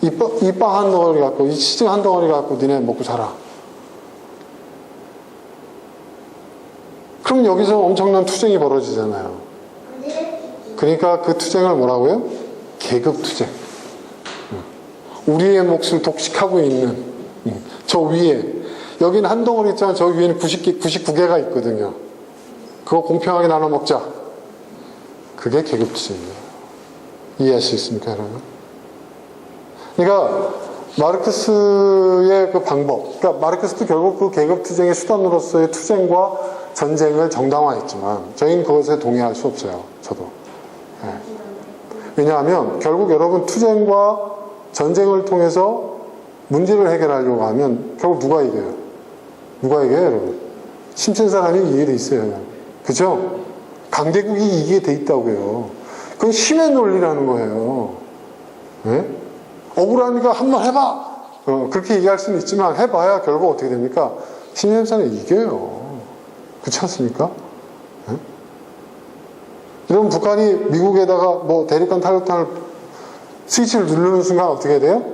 이 빵 한 덩어리 갖고, 이 치즈 한 덩어리 갖고 니네 먹고 살아. 그럼 여기서 엄청난 투쟁이 벌어지잖아요. 그러니까 그 투쟁을 뭐라고요? 계급투쟁. 우리의 몫을 독식하고 있는 저 위에, 여기는 한 덩어리 있지만 저 위에는 99개가 있거든요. 그거 공평하게 나눠 먹자. 그게 계급투쟁이에요. 이해할 수 있습니까, 여러분? 그러니까 마르크스의 그 방법, 그러니까 마르크스도 결국 그 계급투쟁의 수단으로서의 투쟁과 전쟁을 정당화했지만 저희는 그것에 동의할 수 없어요. 저도. 네. 왜냐하면 결국 여러분 투쟁과 전쟁을 통해서 문제를 해결하려고 하면 결국 누가 이겨요? 누가 이겨요, 여러분? 힘센 사람이 이기게 돼 있어요. 그죠? 강대국이 이기게 돼 있다고요. 그건 힘의 논리라는 거예요. 네? 억울하니까 한번 해봐! 그렇게 얘기할 수는 있지만 해봐야 결국 어떻게 됩니까? 힘센 사람이 이겨요. 그렇지 않습니까? 네? 여러분, 북한이 미국에다가 뭐 대륙간 탈륙탄을 스위치를 누르는 순간 어떻게 돼요?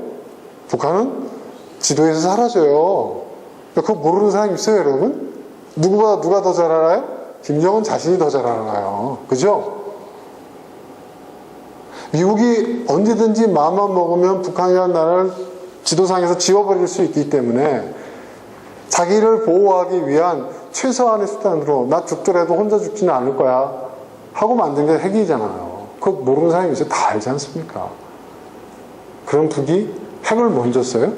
북한은 지도에서 사라져요. 그거 모르는 사람이 있어요, 여러분? 누가 더 잘 알아요? 김정은 자신이 더 잘 알아요. 그죠? 미국이 언제든지 마음만 먹으면 북한이라는 나라를 지도상에서 지워버릴 수 있기 때문에 자기를 보호하기 위한 최소한의 수단으로 나 죽더라도 혼자 죽지는 않을 거야 하고 만든 게 핵이잖아요. 그거 모르는 사람이 있어요. 다 알지 않습니까? 그런 북이 핵을 먼저 써요?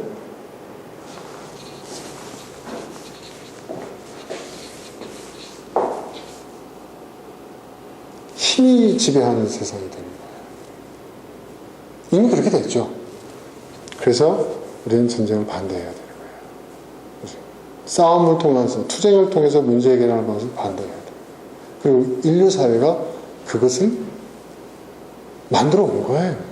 힘이 지배하는 세상이 되는 거예요. 이미 그렇게 됐죠. 그래서 우리는 전쟁을 반대해야 되는 거예요. 싸움을 통해서, 투쟁을 통해서 문제 해결하는 것을 반대해야 돼요. 그리고 인류 사회가 그것을 만들어 온 거예요.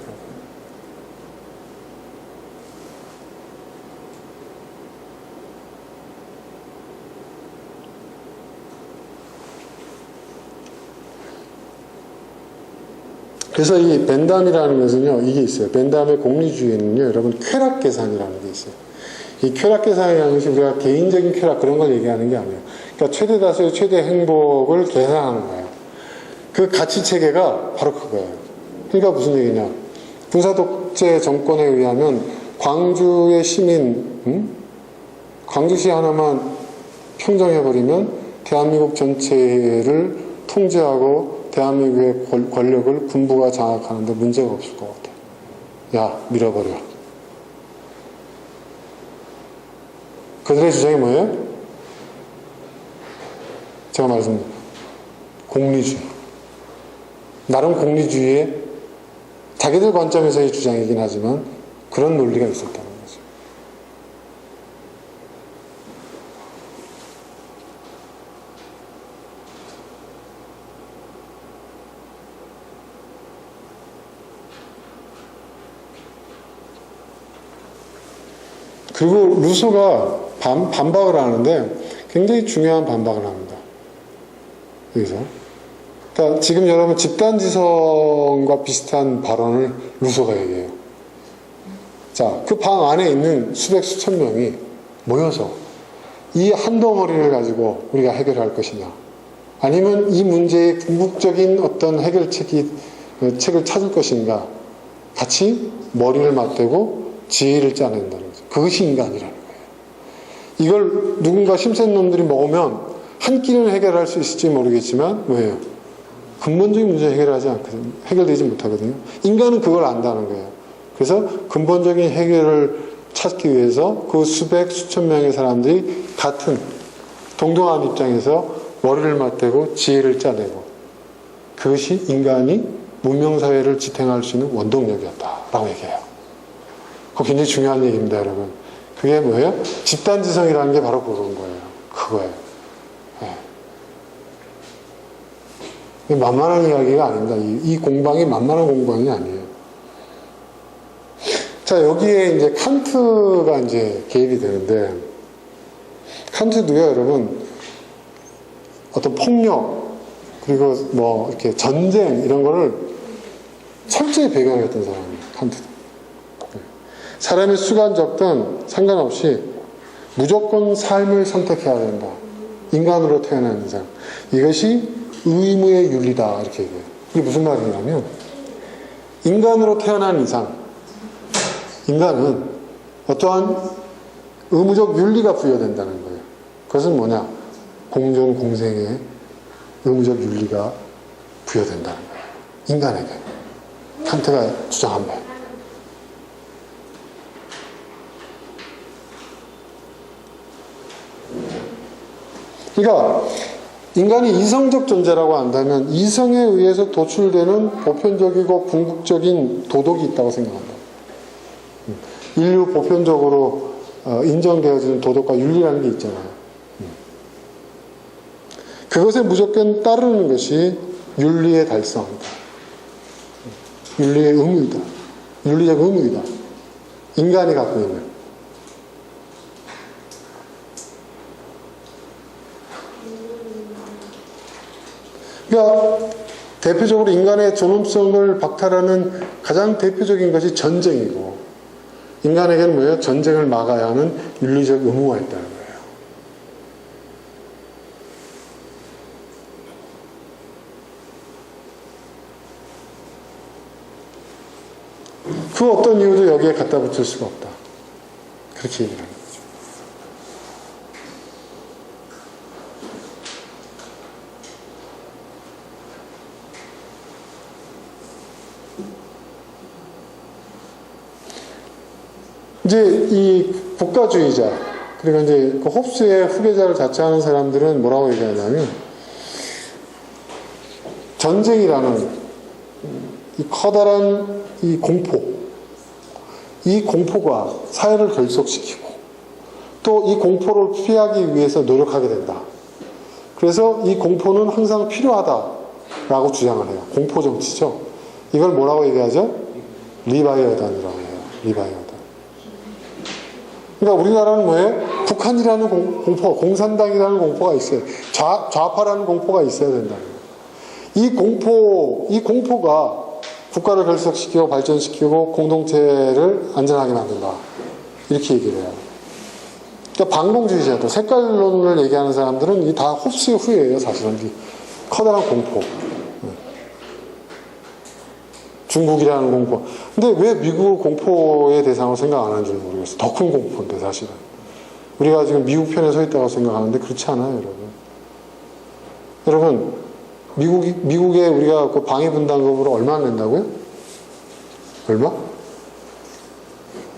그래서 이 벤담이라는 것은요, 이게 있어요. 벤담의 공리주의는요, 여러분, 쾌락계산이라는 게 있어요. 이 쾌락계산이라는 것이 우리가 개인적인 쾌락, 그런 걸 얘기하는 게 아니에요. 그러니까 최대 다수의 최대 행복을 계산하는 거예요. 그 가치 체계가 바로 그거예요. 그러니까 무슨 얘기냐. 군사독재 정권에 의하면 광주의 시민, 광주시 하나만 평정해버리면 대한민국 전체를 통제하고 대한민국의 권력을 군부가 장악하는데 문제가 없을 것 같아. 야, 밀어버려. 그들의 주장이 뭐예요? 제가 말씀드린 공리주의. 나름 공리주의의 자기들 관점에서의 주장이긴 하지만 그런 논리가 있었다는 거죠. 그리고 루소가 반박을 하는데 굉장히 중요한 반박을 합니다. 여기서. 그러니까 지금 여러분 집단지성과 비슷한 발언을 루소가 얘기해요. 자, 그 방 안에 있는 수백 수천 명이 모여서 이 한 덩어리를 가지고 우리가 해결할 것이냐, 아니면 이 문제의 궁극적인 어떤 해결책을 찾을 것인가, 같이 머리를 맞대고 지혜를 짜낸다는 거죠. 그것이 인간이라는 거예요. 이걸 누군가 심센 놈들이 먹으면 한 끼는 해결할 수 있을지 모르겠지만 뭐예요? 근본적인 문제 해결하지 않거든요. 해결되지 못하거든요. 인간은 그걸 안다는 거예요. 그래서 근본적인 해결을 찾기 위해서 그 수백 수천 명의 사람들이 같은 동등한 입장에서 머리를 맞대고 지혜를 짜내고, 그것이 인간이 문명사회를 지탱할 수 있는 원동력이었다라고 얘기해요. 그거 굉장히 중요한 얘기입니다, 여러분. 그게 뭐예요? 집단지성이라는 게 바로 그런 거예요. 그거예요. 네. 만만한 이야기가 아닙니다. 이 공방이 만만한 공방이 아니에요. 자, 여기에 이제 칸트가 이제 개입이 되는데, 칸트도요, 여러분, 어떤 폭력, 그리고 뭐, 이렇게 전쟁, 이런 거를 철저히 배경했던 사람이에요, 칸트도. 사람의 수가 적든 상관없이 무조건 삶을 선택해야 된다. 인간으로 태어난 이상. 이것이 의무의 윤리다. 이렇게 얘기해요. 이게 무슨 말이냐면, 인간으로 태어난 이상, 인간은 어떠한 의무적 윤리가 부여된다는 거예요. 그것은 뭐냐? 공존, 공생의 의무적 윤리가 부여된다는 거예요. 인간에게. 칸트가 주장한 바예요. 그러니까 인간이 이성적 존재라고 한다면 이성에 의해서 도출되는 보편적이고 궁극적인 도덕이 있다고 생각한다. 인류 보편적으로 인정되어지는 도덕과 윤리라는 게 있잖아요. 그것에 무조건 따르는 것이 윤리의 달성이다. 윤리의 의무이다. 윤리적 의무이다. 인간이 갖고 있는. 그러니까 대표적으로 인간의 존엄성을 박탈하는 가장 대표적인 것이 전쟁이고, 인간에게는 뭐예요? 전쟁을 막아야 하는 윤리적 의무가 있다는 거예요. 그 어떤 이유도 여기에 갖다 붙일 수가 없다. 그렇게 얘기를 하는 거죠. 이제 이 국가주의자, 그리고 이제 그 홉스의 후계자를 자처하는 사람들은 뭐라고 얘기하냐면, 전쟁이라는 이 커다란 이 공포, 이 공포가 사회를 결속시키고 또 이 공포를 피하기 위해서 노력하게 된다. 그래서 이 공포는 항상 필요하다라고 주장을 해요. 공포 정치죠. 이걸 뭐라고 얘기하죠? 리바이어단이라고 해요. 리바이어단. 그러니까 우리나라는 뭐예요? 북한이라는 공포, 공산당이라는 공포가 있어요. 좌파라는 공포가 있어야 된다. 이 공포가 국가를 결속시키고 발전시키고 공동체를 안전하게 만든다. 이렇게 얘기를 해요. 그러니까 반공주의자도 색깔론을 얘기하는 사람들은 이 다 홉스의 후예예요, 사실은. 이 커다란 공포. 중국이라는 공포. 근데 왜 미국을 공포의 대상으로 생각 안 하는지 모르겠어요. 더 큰 공포인데, 사실은. 우리가 지금 미국 편에 서 있다고 생각하는데 그렇지 않아요, 여러분. 미국에 우리가 그 방위분담금으로 얼마 낸다고요? 얼마?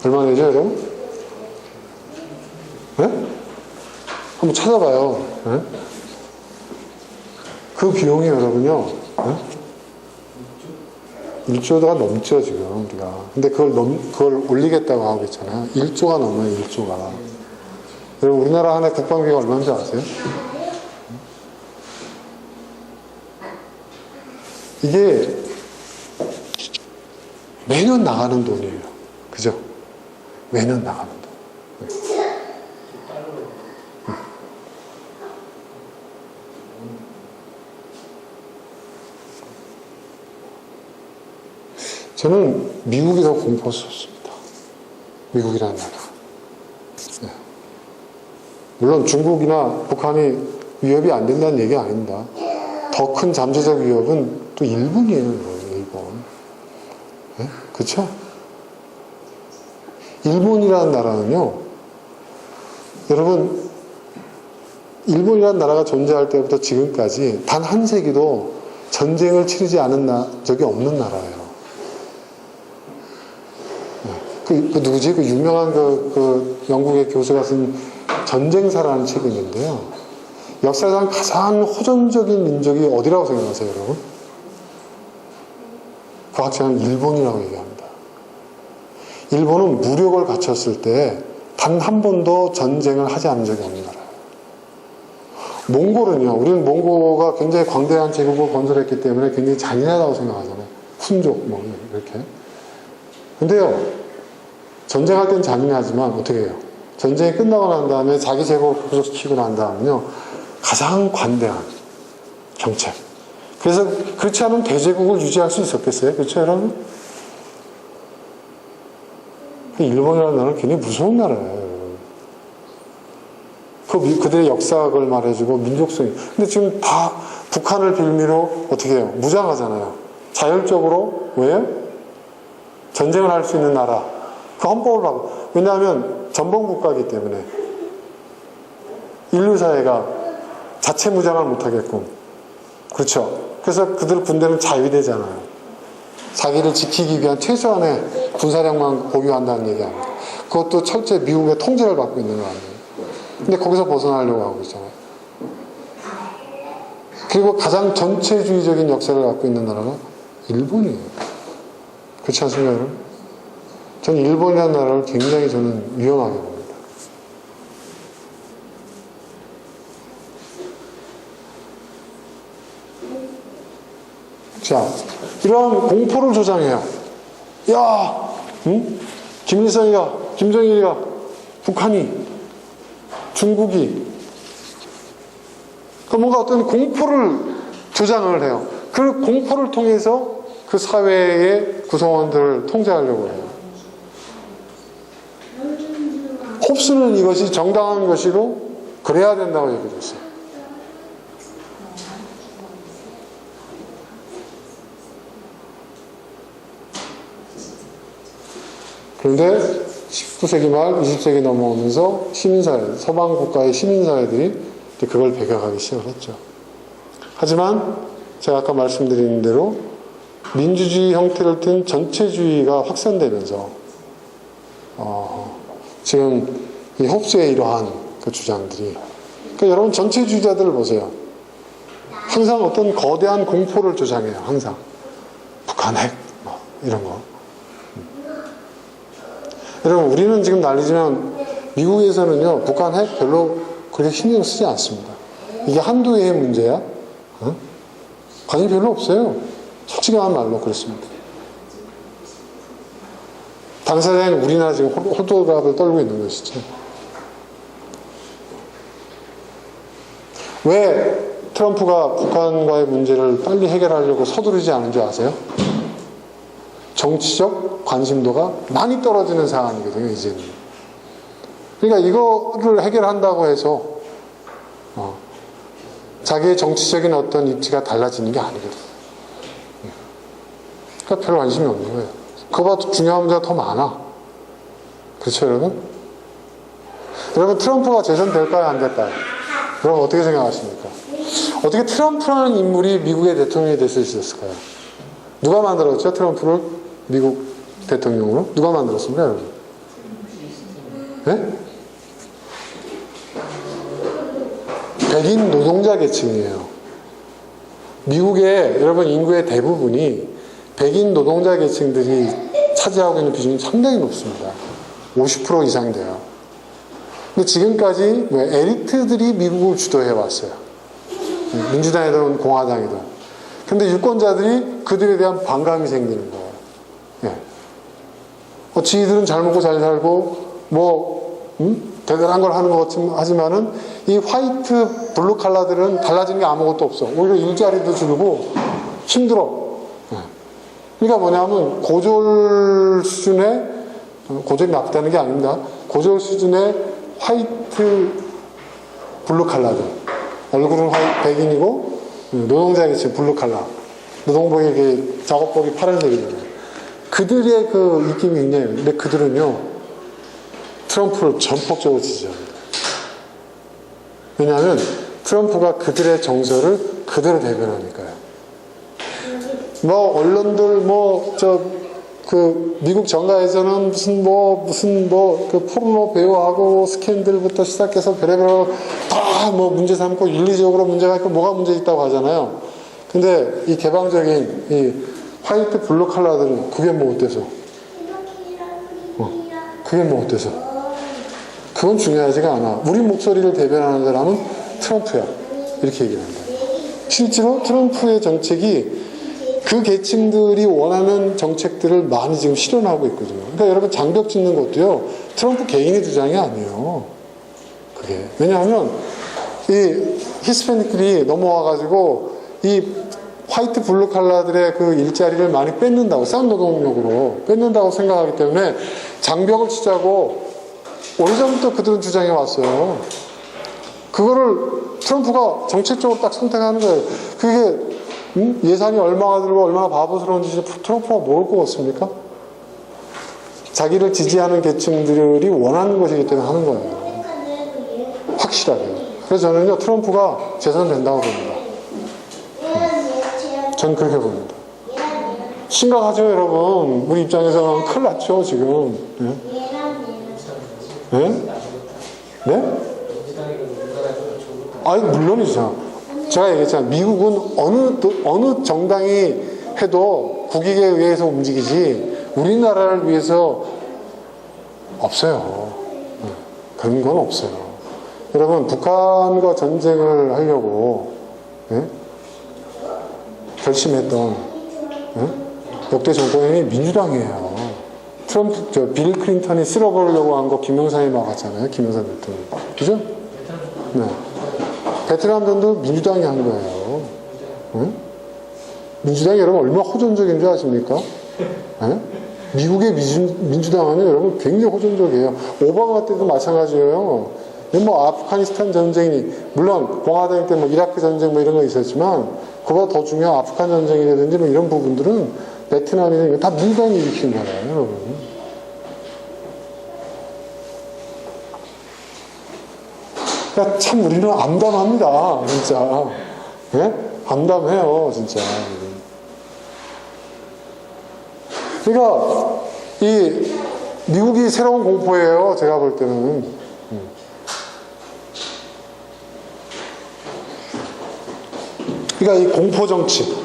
얼마 내죠, 여러분? 네? 한번 찾아봐요. 네? 그 비용이 여러분요, 네? 1조가 넘죠, 지금, 우리가. 근데 그걸 올리겠다고 하고 있잖아요. 1조가 넘어요, 1조가. 여러분, 우리나라 한 해 국방비가 얼마인지 아세요? 이게 매년 나가는 돈이에요. 그죠? 매년 나가는 돈. 저는 미국이 더 공포스럽습니다. 미국이라는 나라. 네. 물론 중국이나 북한이 위협이 안 된다는 얘기 아닙니다. 더 큰 잠재적 위협은 또 일본이에요. 일본. 네? 그렇죠? 일본이라는 나라는요, 여러분, 일본이라는 나라가 존재할 때부터 지금까지 단 한 세기도 전쟁을 치르지 않은 적이 없는 나라예요. 그 누구지? 그 유명한 그 영국의 교수가 쓴 전쟁사라는 책이 있는데요. 역사상 가장 호전적인 민족이 어디라고 생각하세요, 여러분? 과학자는 일본이라고 얘기합니다. 일본은 무력을 갖췄을 때 단 한 번도 전쟁을 하지 않은 적이 없는 나라예요. 몽골은요, 우리는 몽고가 굉장히 광대한 제국을 건설했기 때문에 굉장히 잔인하다고 생각하잖아요. 훈족, 뭐, 이렇게. 근데요, 전쟁할 땐 잔인하지만 어떻게 해요? 전쟁이 끝나고 난 다음에 자기 제국을 구속시키고 난 다음에요, 가장 관대한 정책. 그래서 그렇지 않으면 대제국을 유지할 수 있었겠어요? 그렇죠, 여러분? 일본이라는 나라는 굉장히 무서운 나라예요. 그들의 역사학을 말해주고 민족성이. 근데 지금 다 북한을 빌미로 어떻게 해요? 무장하잖아요. 자율적으로. 왜요? 전쟁을 할 수 있는 나라. 그 헌법을 하고. 왜냐하면 전범국가이기 때문에 인류사회가 자체 무장을 못하게끔. 그렇죠. 그래서 그들 군대는 자위대잖아요. 자기를 지키기 위한 최소한의 군사력만 보유한다는 얘기합니다. 그것도 철저히 미국의 통제를 받고 있는 거 아니에요. 근데 거기서 벗어나려고 하고 있잖아요. 그리고 가장 전체주의적인 역사를 갖고 있는 나라가 일본이에요. 그렇지 않습니까, 여러분? 저는 일본이라는 나라를 굉장히 저는 위험하게 봅니다. 자, 이런 공포를 조장해요. 야, 응? 김일성이가, 김정일이가, 북한이, 중국이, 그 뭔가 어떤 공포를 조장을 해요. 그 공포를 통해서 그 사회의 구성원들을 통제하려고 해요. 홉스는 이것이 정당한 것이고 그래야 된다고 얘기를 했어요. 그런데 19세기 말 20세기 넘어오면서 시민사회, 서방 국가의 시민사회들이 그걸 배격하기 시작했죠. 하지만 제가 아까 말씀드린 대로 민주주의 형태를 띤 전체주의가 확산되면서 지금 이 홉스의 이러한 그 주장들이, 그러니까 여러분 전체주의자들을 보세요. 항상 어떤 거대한 공포를 조장해요. 항상 북한 핵 뭐 이런 거. 여러분 우리는 지금 난리지만 미국에서는요 북한 핵 별로 그렇게 신경 쓰지 않습니다. 이게 한두 해의 문제야? 관심이 별로 없어요. 솔직한 말로 그렇습니다. 당사자인 우리나라 지금 호들갑을 떨고 있는 것이죠. 왜 트럼프가 북한과의 문제를 빨리 해결하려고 서두르지 않은 줄 아세요? 정치적 관심도가 많이 떨어지는 상황이거든요, 이제는. 그러니까 이거를 해결한다고 해서 자기의 정치적인 어떤 입지가 달라지는 게 아니거든요. 그러니까 별 관심이 없는 거예요. 그거보다 중요한 문제가 더 많아. 그렇죠, 여러분? 여러분, 트럼프가 재선될까요, 안 될까요? 여러분, 어떻게 생각하십니까? 어떻게 트럼프라는 인물이 미국의 대통령이 될 수 있었을까요? 누가 만들었죠, 트럼프를 미국 대통령으로? 누가 만들었습니까, 여러분? 네? 백인 노동자 계층이에요. 미국의 여러분 인구의 대부분이 백인 노동자 계층들이 차지하고 있는 비중이 상당히 높습니다. 50% 이상 돼요. 근데 지금까지 에리트들이 미국을 주도해 왔어요. 민주당이든 공화당이든. 근데 유권자들이 그들에 대한 반감이 생기는 거예요. 예. 지들은 잘 먹고 잘 살고 대단한 걸 하는 것 하지만은 이 화이트 블루 칼라들은 달라진 게 아무것도 없어. 오히려 일자리도 줄고 힘들어. 예. 그러니까 뭐냐면 고졸 수준의, 고졸이 나쁘다는 게 아닙니다. 고졸 수준의 화이트 블루 칼라들. 얼굴은 백인이고 노동자의 블루 칼라. 노동복이 이렇게 작업복이 파란색이잖아요. 그들의 그 느낌이 굉장히, 근데 그들은요 트럼프를 전폭적으로 지지합니다. 왜냐하면 트럼프가 그들의 정서를 그대로 대변하니까요. 뭐 언론들 그 미국 정가에서는 무슨 그 포르노 배우하고 스캔들부터 시작해서 별의별 다 뭐 문제 삼고 윤리적으로 문제가 있고 뭐가 문제 있다고 하잖아요. 근데 이 개방적인 이 화이트 블루 칼라들은 그게 뭐 어때서? 그게 뭐 어때서? 그건 중요하지가 않아. 우리 목소리를 대변하는 사람은 트럼프야. 이렇게 얘기를 한다. 실제로 트럼프의 정책이 그 계층들이 원하는 정책들을 많이 지금 실현하고 있거든요. 그러니까 여러분 장벽 짓는 것도요, 트럼프 개인의 주장이 아니에요. 그게. 왜냐하면 이 히스패닉들이 넘어와가지고 이 화이트 블루 칼라들의 그 일자리를 많이 뺏는다고, 싼 노동력으로 뺏는다고 생각하기 때문에 장벽을 치자고 오래전부터 그들은 주장해 왔어요. 그거를 트럼프가 정책적으로 딱 선택하는 거예요. 그게 예산이 얼마가 들고 얼마나 바보스러운지 트럼프가 모를 것 같습니까? 자기를 지지하는 계층들이 원하는 것이기 때문에 하는 거예요. 확실하게. 그래서 저는요 트럼프가 재선된다고 봅니다. 전 그렇게 봅니다. 심각하죠 여러분. 우리 입장에서는 큰일 났죠 지금. 네? 네? 아니 물론이죠. 제가 얘기했잖아요. 미국은 어느 정당이 해도 국익에 의해서 움직이지 우리나라를 위해서 없어요. 그런 건 없어요. 여러분 북한과 전쟁을 하려고 결심했던 역대 정권이 민주당이에요. 빌 클린턴이 쓸어버리려고 한 거 김영삼이 막았잖아요. 김영삼 대통령. 그죠? 네. 베트남전도 민주당이 한 거예요. 민주당이 여러분 얼마나 호전적인 줄 아십니까? 미국의 민주당은 여러분 굉장히 호전적이에요. 오바마 때도 마찬가지예요. 뭐 아프가니스탄 전쟁이 물론 공화당 때 뭐 이라크 전쟁 뭐 이런 거 있었지만 그보다 더 중요한 아프간 전쟁이라든지 뭐 이런 부분들은 베트남이 다 민주당이 일으킨 거예요, 여러분. 그러니까 참 우리는 암담합니다, 진짜. 네? 암담해요, 진짜. 그러니까 이 미국이 새로운 공포예요, 제가 볼 때는. 그러니까 이 공포정치,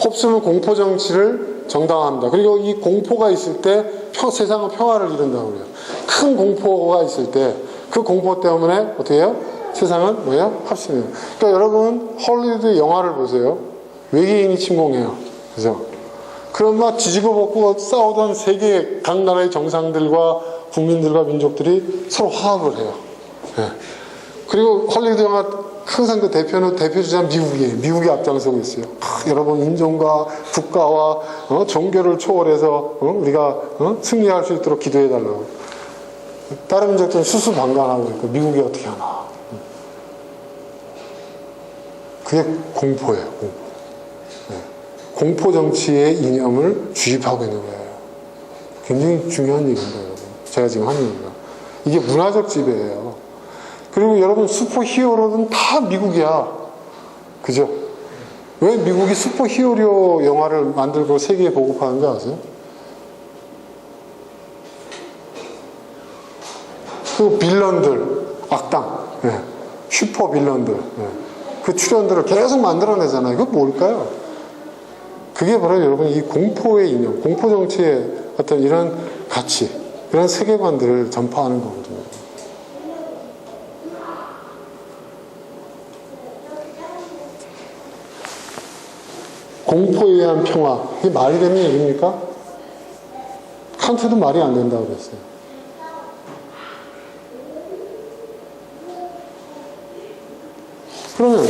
홉스는 공포정치를 정당화합니다. 그리고 이 공포가 있을 때 세상은 평화를 이룬다고 그래요. 큰 공포가 있을 때 그 공포 때문에 어떻게 해요? 세상은 뭐예요? 합심해요. 그러니까 여러분 헐리우드 영화를 보세요. 외계인이 침공해요. 그죠? 그럼 막 뒤지고 벗고 싸우던 세계 각 나라의 정상들과 국민들과 민족들이 서로 화합을 해요. 네. 그리고 헐리우드 영화 항상 그 대표 주자는 미국이에요. 미국이 앞장서고 있어요. 여러분 인종과 국가와 종교를 초월해서 우리가 승리할 수 있도록 기도해달라고. 다른 민족들은 수수방관하고 있고 미국이 어떻게 하나. 그게 공포예요. 공포. 네. 공포 정치의 이념을 주입하고 있는 거예요. 굉장히 중요한 얘기입니다, 여러분. 제가 지금 하는 얘기가. 이게 문화적 지배예요. 그리고 여러분 슈퍼히어로는 다 미국이야. 그죠? 왜 미국이 슈퍼히어로 영화를 만들고 세계에 보급하는 줄 아세요? 그 빌런들, 악당, 슈퍼 빌런들, 그 출연들을 계속 만들어내잖아요. 그거 뭘까요? 그게 바로 여러분 이 공포의 이념, 공포 정치의 어떤 이런 가치, 이런 세계관들을 전파하는 거거든요. 공포에 의한 평화, 이게 말이 되는 얘기입니까? 칸트도 말이 안 된다고 그랬어요. 그러면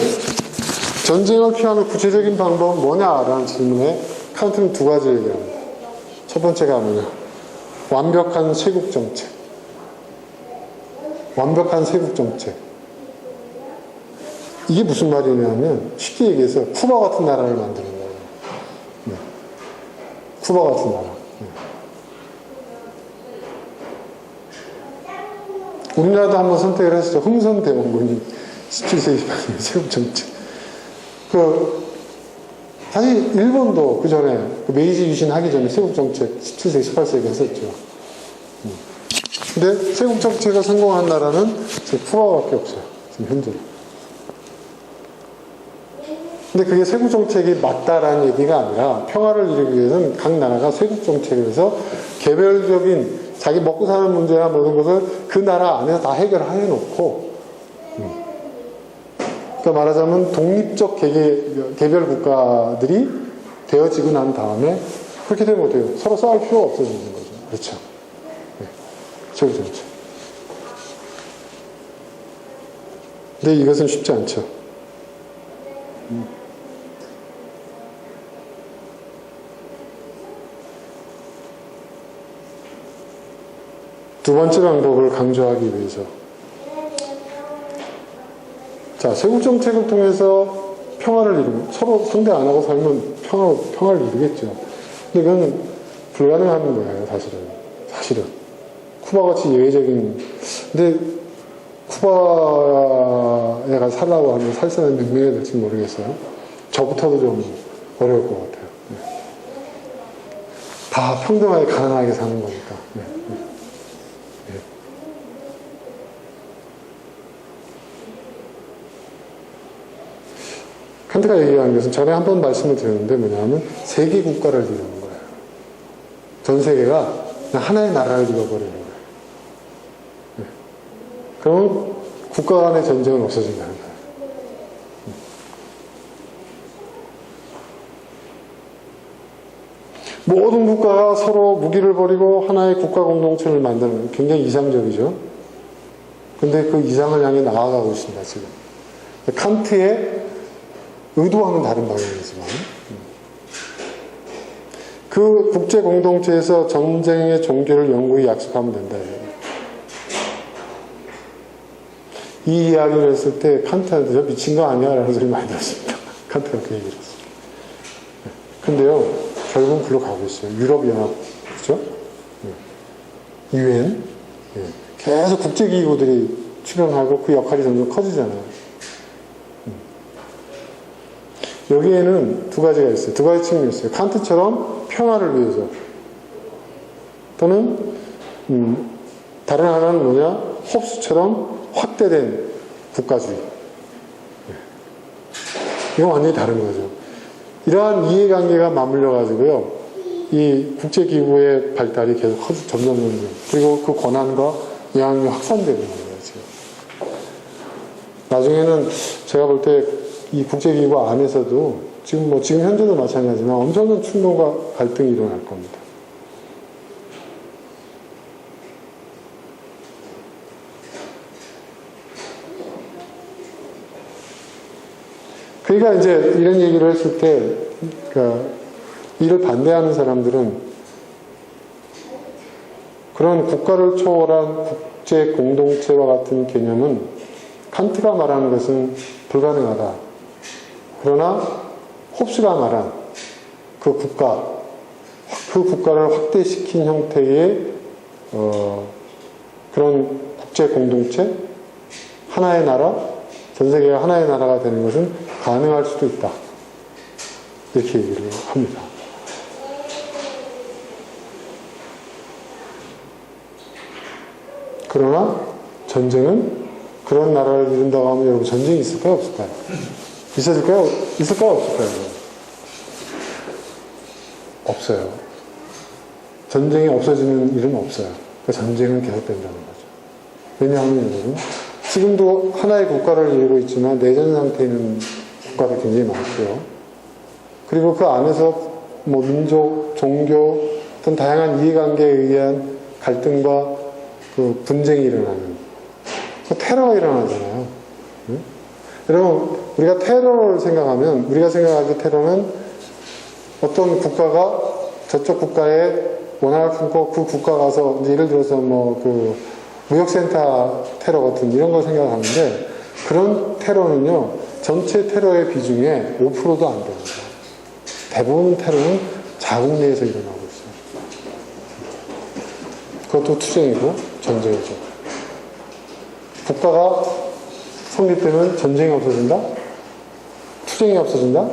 전쟁을 피하는 구체적인 방법은 뭐냐라는 질문에 칸트는 두 가지 얘기합니다. 첫 번째가 뭐냐? 완벽한 쇄국 정책. 완벽한 쇄국 정책. 이게 무슨 말이냐면 쉽게 얘기해서 쿠바 같은 나라를 만드는 거예요. 네. 쿠바 같은 나라. 네. 우리나라도 한번 선택을 했었죠. 흥선대원군이 17세기 18세기 쇄국 정책. 사실 일본도 그 전에 메이지 유신 하기 전에 쇄국 정책 17세기 18세기 했었죠. 근데 쇄국 정책을 성공한 나라는 지금 쿠바밖에 없어요. 지금 현재. 근데 그게 쇄국 정책이 맞다라는 얘기가 아니라 평화를 이루기 위해서는 각 나라가 쇄국 정책에서 개별적인 자기 먹고 사는 문제나 모든 것을 그 나라 안에서 다 해결해 놓고, 그러니까 말하자면 독립적 개별 국가들이 되어지고 난 다음에 그렇게 되면 어때요? 서로 싸울 필요가 없어지는 거죠. 그렇죠. 네. 쇄국 정책. 근데 이것은 쉽지 않죠. 두 번째 방법을 강조하기 위해서. 자, 쇄국 정책을 통해서 평화를 이루고, 서로 상대 안 하고 살면 평화를 이루겠죠. 근데 그건 불가능한 거예요, 사실은. 쿠바같이 예외적인, 근데 쿠바에 가서 살라고 하면 살 사람이 몇 명이 될지 모르겠어요. 저부터도 좀 어려울 것 같아요. 네. 다 평등하게 가난하게 사는 거니까. 네. 칸트가 얘기한 것은 전에 한 번 말씀을 드렸는데 뭐냐면 세계 국가를 이루는 거예요. 전 세계가 그냥 하나의 나라를 이뤄버리는 거예요. 네. 그러면 국가 간의 전쟁은 없어진다는 거예요. 모든 국가가 서로 무기를 버리고 하나의 국가 공동체를 만드는 굉장히 이상적이죠. 근데 그 이상을 향해 나아가고 있습니다, 지금. 칸트의 의도와는 다른 방향이지만 그 국제 공동체에서 전쟁의 종결을 영구히 약속하면 된다. 이 이야기를 했을 때 칸트한테 저 미친 거 아니야? 라는 소리 많이 들었습니다. 칸트가 그 얘기를 했어요. 근데요, 결국은 글로 가고 있어요. 유럽연합, 그죠? UN. 계속 국제기구들이 출연하고 그 역할이 점점 커지잖아요. 여기에는 두 가지가 있어요. 두 가지 측면이 있어요. 칸트처럼 평화를 위해서. 또는, 다른 하나는 뭐냐? 홉스처럼 확대된 국가주의. 이건 완전히 다른 거죠. 이러한 이해관계가 맞물려가지고요. 이 국제기구의 발달이 계속 점점. 그리고 그 권한과 영향이 확산되는 거예요, 지금. 나중에는 제가 볼 때 이 국제기구 안에서도 지금 현재도 마찬가지지만 엄청난 충돌과 갈등이 일어날 겁니다. 그러니까 이제 이런 얘기를 했을 때, 그러니까 이를 반대하는 사람들은 그런 국가를 초월한 국제 공동체와 같은 개념은 칸트가 말하는 것은 불가능하다. 그러나 홉스가 말한 그 국가를 확대시킨 형태의 그런 국제 공동체, 하나의 나라, 전 세계가 하나의 나라가 되는 것은 가능할 수도 있다. 이렇게 얘기를 합니다. 그러나 전쟁은 그런 나라를 이룬다고 하면 여러분 전쟁이 있을까요? 없을까요? 있을까요? 없을까요? 없어요. 전쟁이 없어지는 일은 없어요. 그 전쟁은 계속된다는 거죠. 왜냐하면 여러분 지금도 하나의 국가를 이루고 있지만 내전 상태에 있는 국가도 굉장히 많고요. 그리고 그 안에서 민족, 종교, 어떤 다양한 이해관계에 의한 갈등과 그 분쟁이 일어나는, 그 테러가 일어나잖아요. 여러분, 우리가 테러를 생각하면, 우리가 생각하기 테러는 어떤 국가가 저쪽 국가에 원한을 품고 그 국가 가서 이제 예를 들어서 뭐 그 무역센터 테러 같은 이런 걸 생각하는데 그런 테러는요 전체 테러의 비중의 5%도 안 됩니다. 대부분 테러는 자국 내에서 일어나고 있어요. 그것도 투쟁이고 전쟁이죠. 국가가 성립되면 전쟁이 없어진다? 투쟁이 없어진다?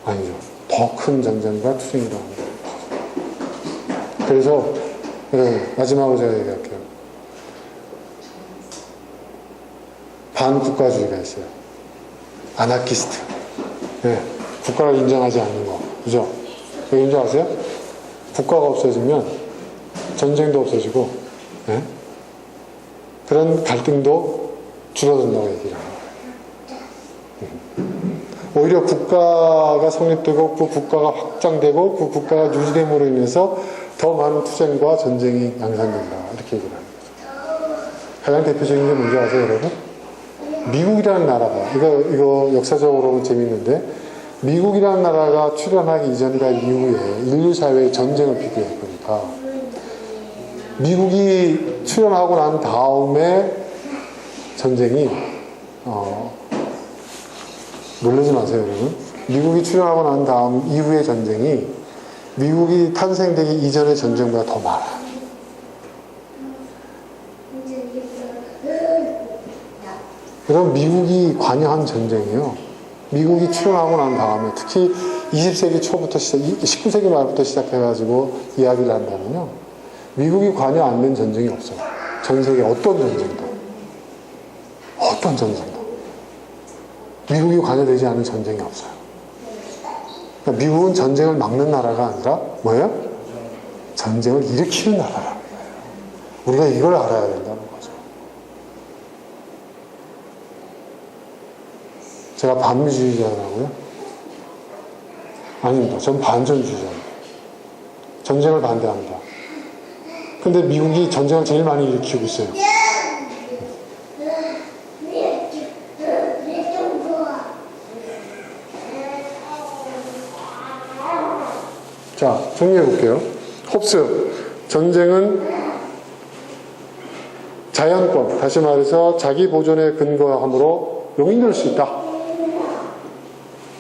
아니죠. 더 큰 전쟁과 투쟁이라고 합니다. 그래서 마지막으로 제가 얘기할게요. 반국가주의가 있어요. 아나키스트. 네, 국가를 인정하지 않는 거. 그죠? 왜 인지 아세요? 국가가 없어지면 전쟁도 없어지고, 네? 그런 갈등도 줄어든다고 얘기를 합니다. 오히려 국가가 성립되고 그 국가가 확장되고 그 국가가 유지됨으로 인해서 더 많은 투쟁과 전쟁이 양산된다. 이렇게 얘기를 합니다. 가장 대표적인 게 뭔지 아세요, 여러분? 미국이라는 나라가, 이거 역사적으로 재밌는데, 미국이라는 나라가 출현하기 이전과 이후에 인류 사회의 전쟁을 비교해 보니까, 미국이 출현하고 난 다음에 전쟁이, 놀라지 마세요, 여러분. 미국이 출현하고 난 다음 이후의 전쟁이 미국이 탄생되기 이전의 전쟁보다 더 많아요. 그럼 미국이 관여한 전쟁이요. 미국이 출현하고 난 다음에 특히 20세기 초부터 19세기 말부터 시작해가지고 이야기를 한다면요. 미국이 관여 안 된 전쟁이 없어요. 전 세계 어떤 전쟁도. 어떤 전쟁도. 미국이 관여되지 않은 전쟁이 없어요. 그러니까 미국은 전쟁을 막는 나라가 아니라 뭐예요? 전쟁을 일으키는 나라라는 거예요. 우리가 이걸 알아야 된다는 거죠. 제가 반미주의자라고요? 아닙니다. 전 반전주의자입니다. 전쟁을 반대합니다. 근데 미국이 전쟁을 제일 많이 일으키고 있어요. 자, 정리해 볼게요. 홉스, 전쟁은 자연권, 다시 말해서 자기 보존에 근거함으로 용인될 수 있다.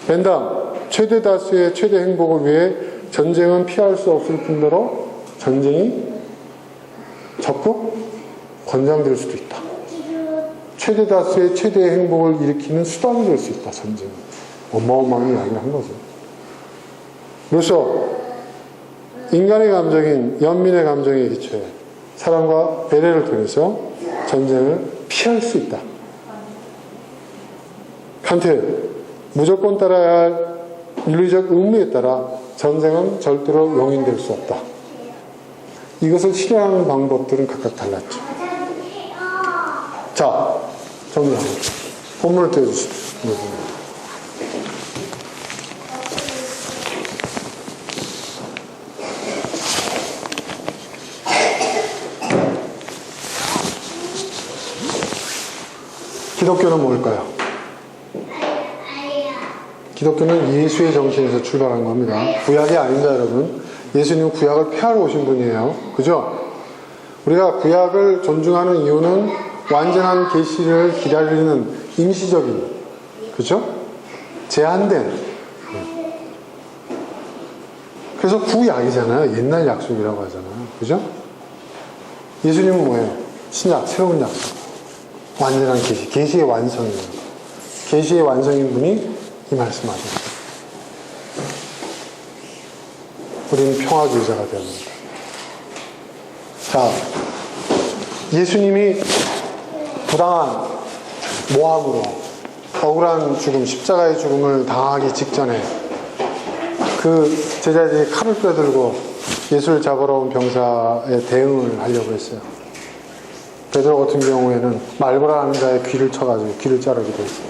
벤담, 최대 다수의 최대 행복을 위해 전쟁은 피할 수 없을 뿐더러 전쟁이 적극 권장될 수도 있다. 최대 다수의 최대 행복을 일으키는 수단이 될 수 있다, 전쟁은. 어마어마한 이야기를 한 거죠. 그래서 인간의 감정인 연민의 감정에 기초해 사랑과 배려를 통해서 전쟁을 피할 수 있다. 칸트, 무조건 따라야 할 윤리적 의무에 따라 전쟁은 절대로 용인될 수 없다. 이것을 실현하는 방법들은 각각 달랐죠. 자, 정리합니다. 본문을 떼어주십시오. 기독교는 뭘까요? 기독교는 예수의 정신에서 출발한 겁니다. 구약이 아닙니다, 여러분. 예수님은 구약을 폐하러 오신 분이에요. 그죠? 우리가 구약을 존중하는 이유는 완전한 계시를 기다리는 임시적인, 그죠? 제한된. 그래서 구약이잖아요. 옛날 약속이라고 하잖아요. 그죠? 예수님은 뭐예요? 신약, 새로운 약속. 완전한 계시, 계시의 완성이에요. 계시의 완성인 분이 이 말씀하셨어요. 우리는 평화주의자가 되어야 합니다. 자, 예수님이 부당한 모함으로 억울한 죽음, 십자가의 죽음을 당하기 직전에 그 제자들이 칼을 빼들고 예수를 잡으러 온 병사에 대응을 하려고 했어요. 베드로 같은 경우에는 말고라는 자의 귀를 쳐가지고 귀를 자르기도 했어요.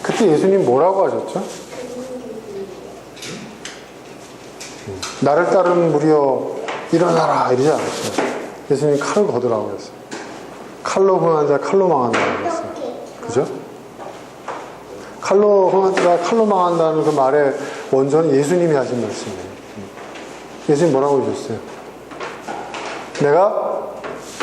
그때 예수님 뭐라고 하셨죠? 나를 따르는 무리여 일어나라 이러지 않았어요. 예수님 칼을 거두라고 했어요. 칼로 흥한 자 칼로 망한다고 했어요. 그죠? 칼로 흥한 자가 칼로 망한다는 그 말의 원조는 예수님이 하신 말씀이에요. 예수님 뭐라고 해주셨어요? 내가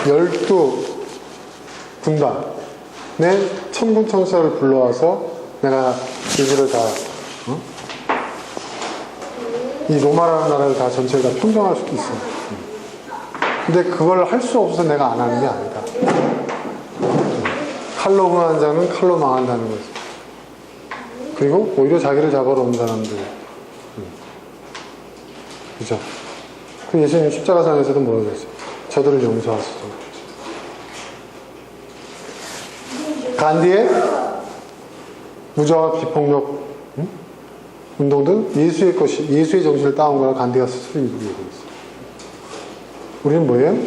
12군단의 천군 천사를 불러와서 내가 이들을 다 이 로마라는 나라를 다 전체를 다 평정할 수 있어. 근데 그걸 할 수 없어서 내가 안 하는 게 아니다. 칼로 흥한 자는 칼로 망한다는 거지. 그리고 오히려 자기를 잡아러 온 사람들. 그죠? 그 예수님 십자가상에서도 뭐라고 했어요? 저들을 용서하소서. 간디의 무저항 비폭력 운동도 예수의 것이, 예수의 정신을 따온 거라 간디가 스스로 얘기하고 있어요. 우리는 뭐예요?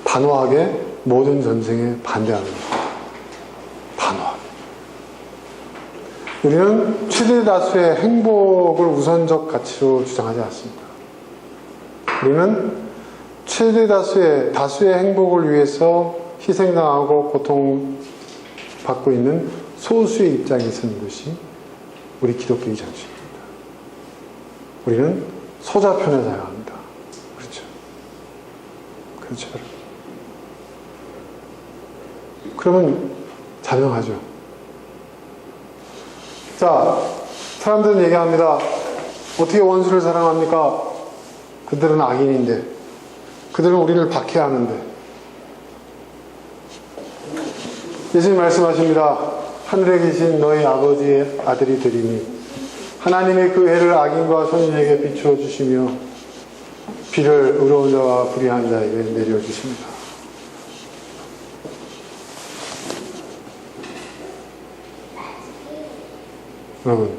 단호하게 모든 전쟁에 반대하는 거예요. 단호하게. 우리는 최대 다수의 행복을 우선적 가치로 주장하지 않습니다. 우리는 최대 다수의 행복을 위해서 희생당하고 고통받고 있는 소수의 입장에 서는 것이 우리 기독교의 정신입니다. 우리는 소자편에 서야 합니다. 그렇죠? 그렇죠. 그러면 자명하죠. 자, 사람들은 얘기합니다. 어떻게 원수를 사랑합니까? 그들은 악인인데, 그들은 우리를 박해하는데. 예수님 말씀하십니다. 하늘에 계신 너희 아버지의 아들이 되리니 하나님의 그 해를 악인과 선인에게 비추어 주시며 비를 의로운 자와 불의한 자에게 내려주십니다. 여러분,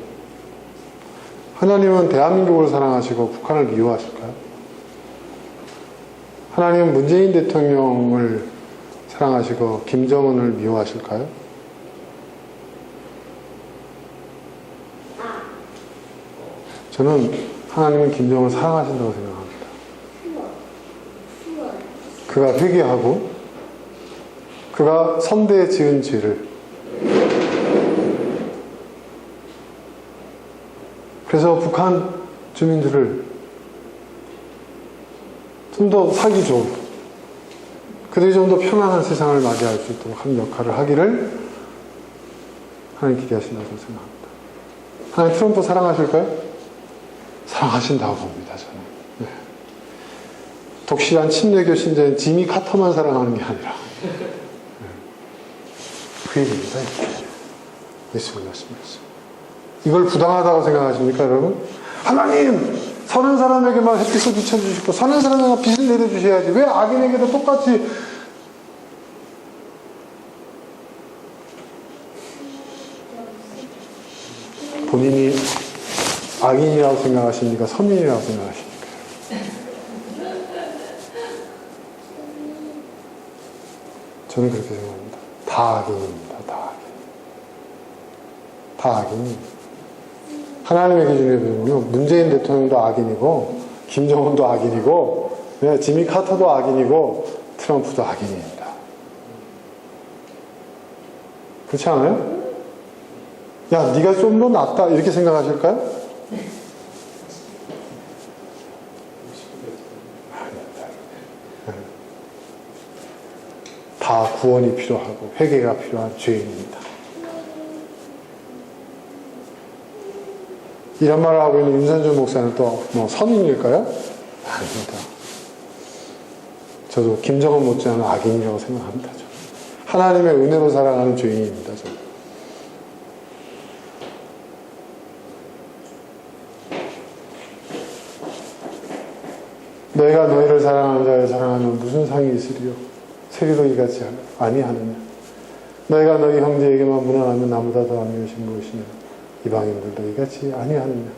하나님은 대한민국을 사랑하시고 북한을 미워하실까요? 하나님은 문재인 대통령을 사랑하시고 김정은을 미워하실까요? 저는 하나님은 김정은을 사랑하신다고 생각합니다. 그가 회개하고 그가 선대에 지은 죄를, 그래서 북한 주민들을 좀 더 살기 좋은, 그들이 좀 더 편안한 세상을 맞이할 수 있도록 한 역할을 하기를 하나님 기대하신다고 생각합니다. 하나님 트럼프 사랑하실까요? 사랑하신다고 봅니다, 저는. 네. 독실한 친례교 신자인 지미 카터만 사랑하는 게 아니라. 네. 그 얘기입니다. 예수님 말씀이었어요. 이걸 부당하다고 생각하십니까, 여러분? 하나님! 선한 사람에게만 햇빛을 비춰주시고, 선한 사람에게만 빛을 내려주셔야지. 왜 악인에게도 똑같이. 본인이 악인이라고 생각하십니까? 선인이라고 생각하십니까? 저는 그렇게 생각합니다. 다 악인입니다. 다 악인입니다. 하나님의 기준에 보면 문재인 대통령도 악인이고 김정은도 악인이고 지미 카터도 악인이고 트럼프도 악인입니다. 그렇지 않아요? 야, 네가 좀 더 낫다 이렇게 생각하실까요? 다 구원이 필요하고 회개가 필요한 죄인입니다. 이런 말을 하고 있는 윤선준 목사는 또 뭐 선인일까요? 아닙니다. 저도 김정은 못지않은 악인이라고 생각합니다. 저는. 하나님의 은혜로 살아가는 죄인입니다. 저는. 너희가 너희를 사랑하는 자를 사랑하면 무슨 상이 있으리요? 세리도 이같이 아니하느냐? 너희가 너희 형제에게만 무난하면 나보다 더한 것이 무엇이냐? 이방인들도 이같이 아니하느냐?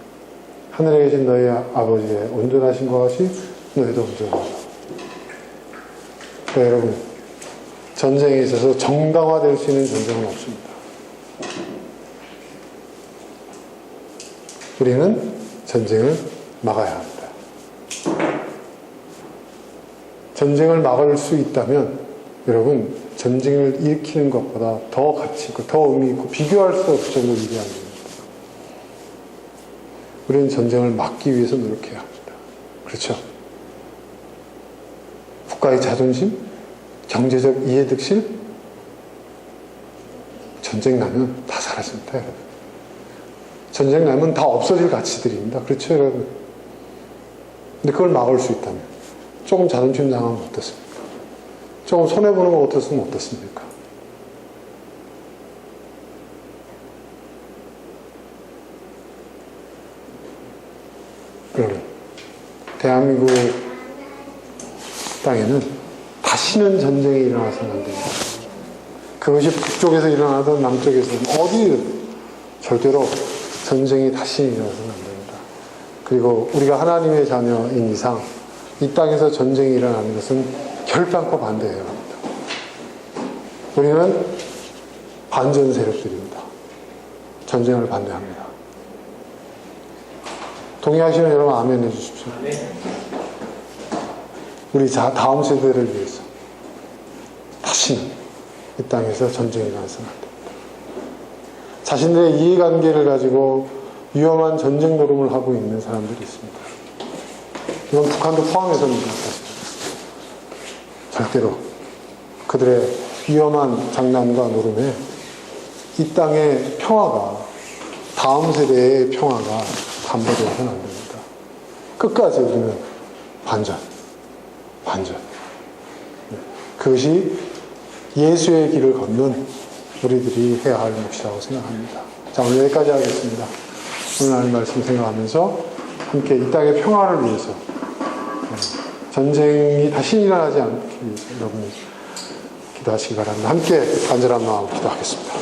하늘에 계신 너희 아버지의 온전하신 것 같이 너희도 온전하다. 그러니까 여러분, 전쟁에 있어서 정당화될 수 있는 전쟁은 없습니다. 우리는 전쟁을 막아야 합니다. 전쟁을 막을 수 있다면 여러분, 전쟁을 일으키는 것보다 더 가치 있고 더 의미 있고 비교할 수 없을 정도로 위대한 겁니다. 우리는 전쟁을 막기 위해서 노력해야 합니다. 그렇죠? 국가의 자존심, 경제적 이해득실, 전쟁 나면 다 사라집니다, 여러분. 전쟁 나면 다 없어질 가치들입니다. 그렇죠, 여러분? 근데 그걸 막을 수 있다면 조금 자존심 상하면 어떻습니까? 조금 손해보는 거 어떻으면 어떻습니까? 여러분, 대한민국 땅에는 다시는 전쟁이 일어나서는 안 됩니다. 그것이 북쪽에서 일어나든 남쪽에서 어디든 절대로 전쟁이 다시 일어나서는 안 됩니다. 그리고 우리가 하나님의 자녀인 이상 이 땅에서 전쟁이 일어나는 것은 결단코 반대해야 합니다. 우리는 반전 세력들입니다. 전쟁을 반대합니다. 동의하시면 여러분 아멘 해주십시오. 우리 다음 세대를 위해서 다시는 이 땅에서 전쟁이 일어나서는 안 됩니다. 자신들의 이해관계를 가지고 위험한 전쟁 노름을 하고 있는 사람들이 있습니다. 이건 북한도 포함해서입니다. 절대로 그들의 위험한 장난과 노름에 이 땅의 평화가, 다음 세대의 평화가 담보되어서는 안 됩니다. 끝까지 우리는 반전. 그것이 예수의 길을 걷는 우리들이 해야 할 몫이라고 생각합니다. 자, 오늘 여기까지 하겠습니다. 오늘 하는 말씀 생각하면서 함께 이 땅의 평화를 위해서, 전쟁이 다시 일어나지 않기 위해서 여러분이 기도하시기 바랍니다. 함께 간절한 마음으로 기도하겠습니다.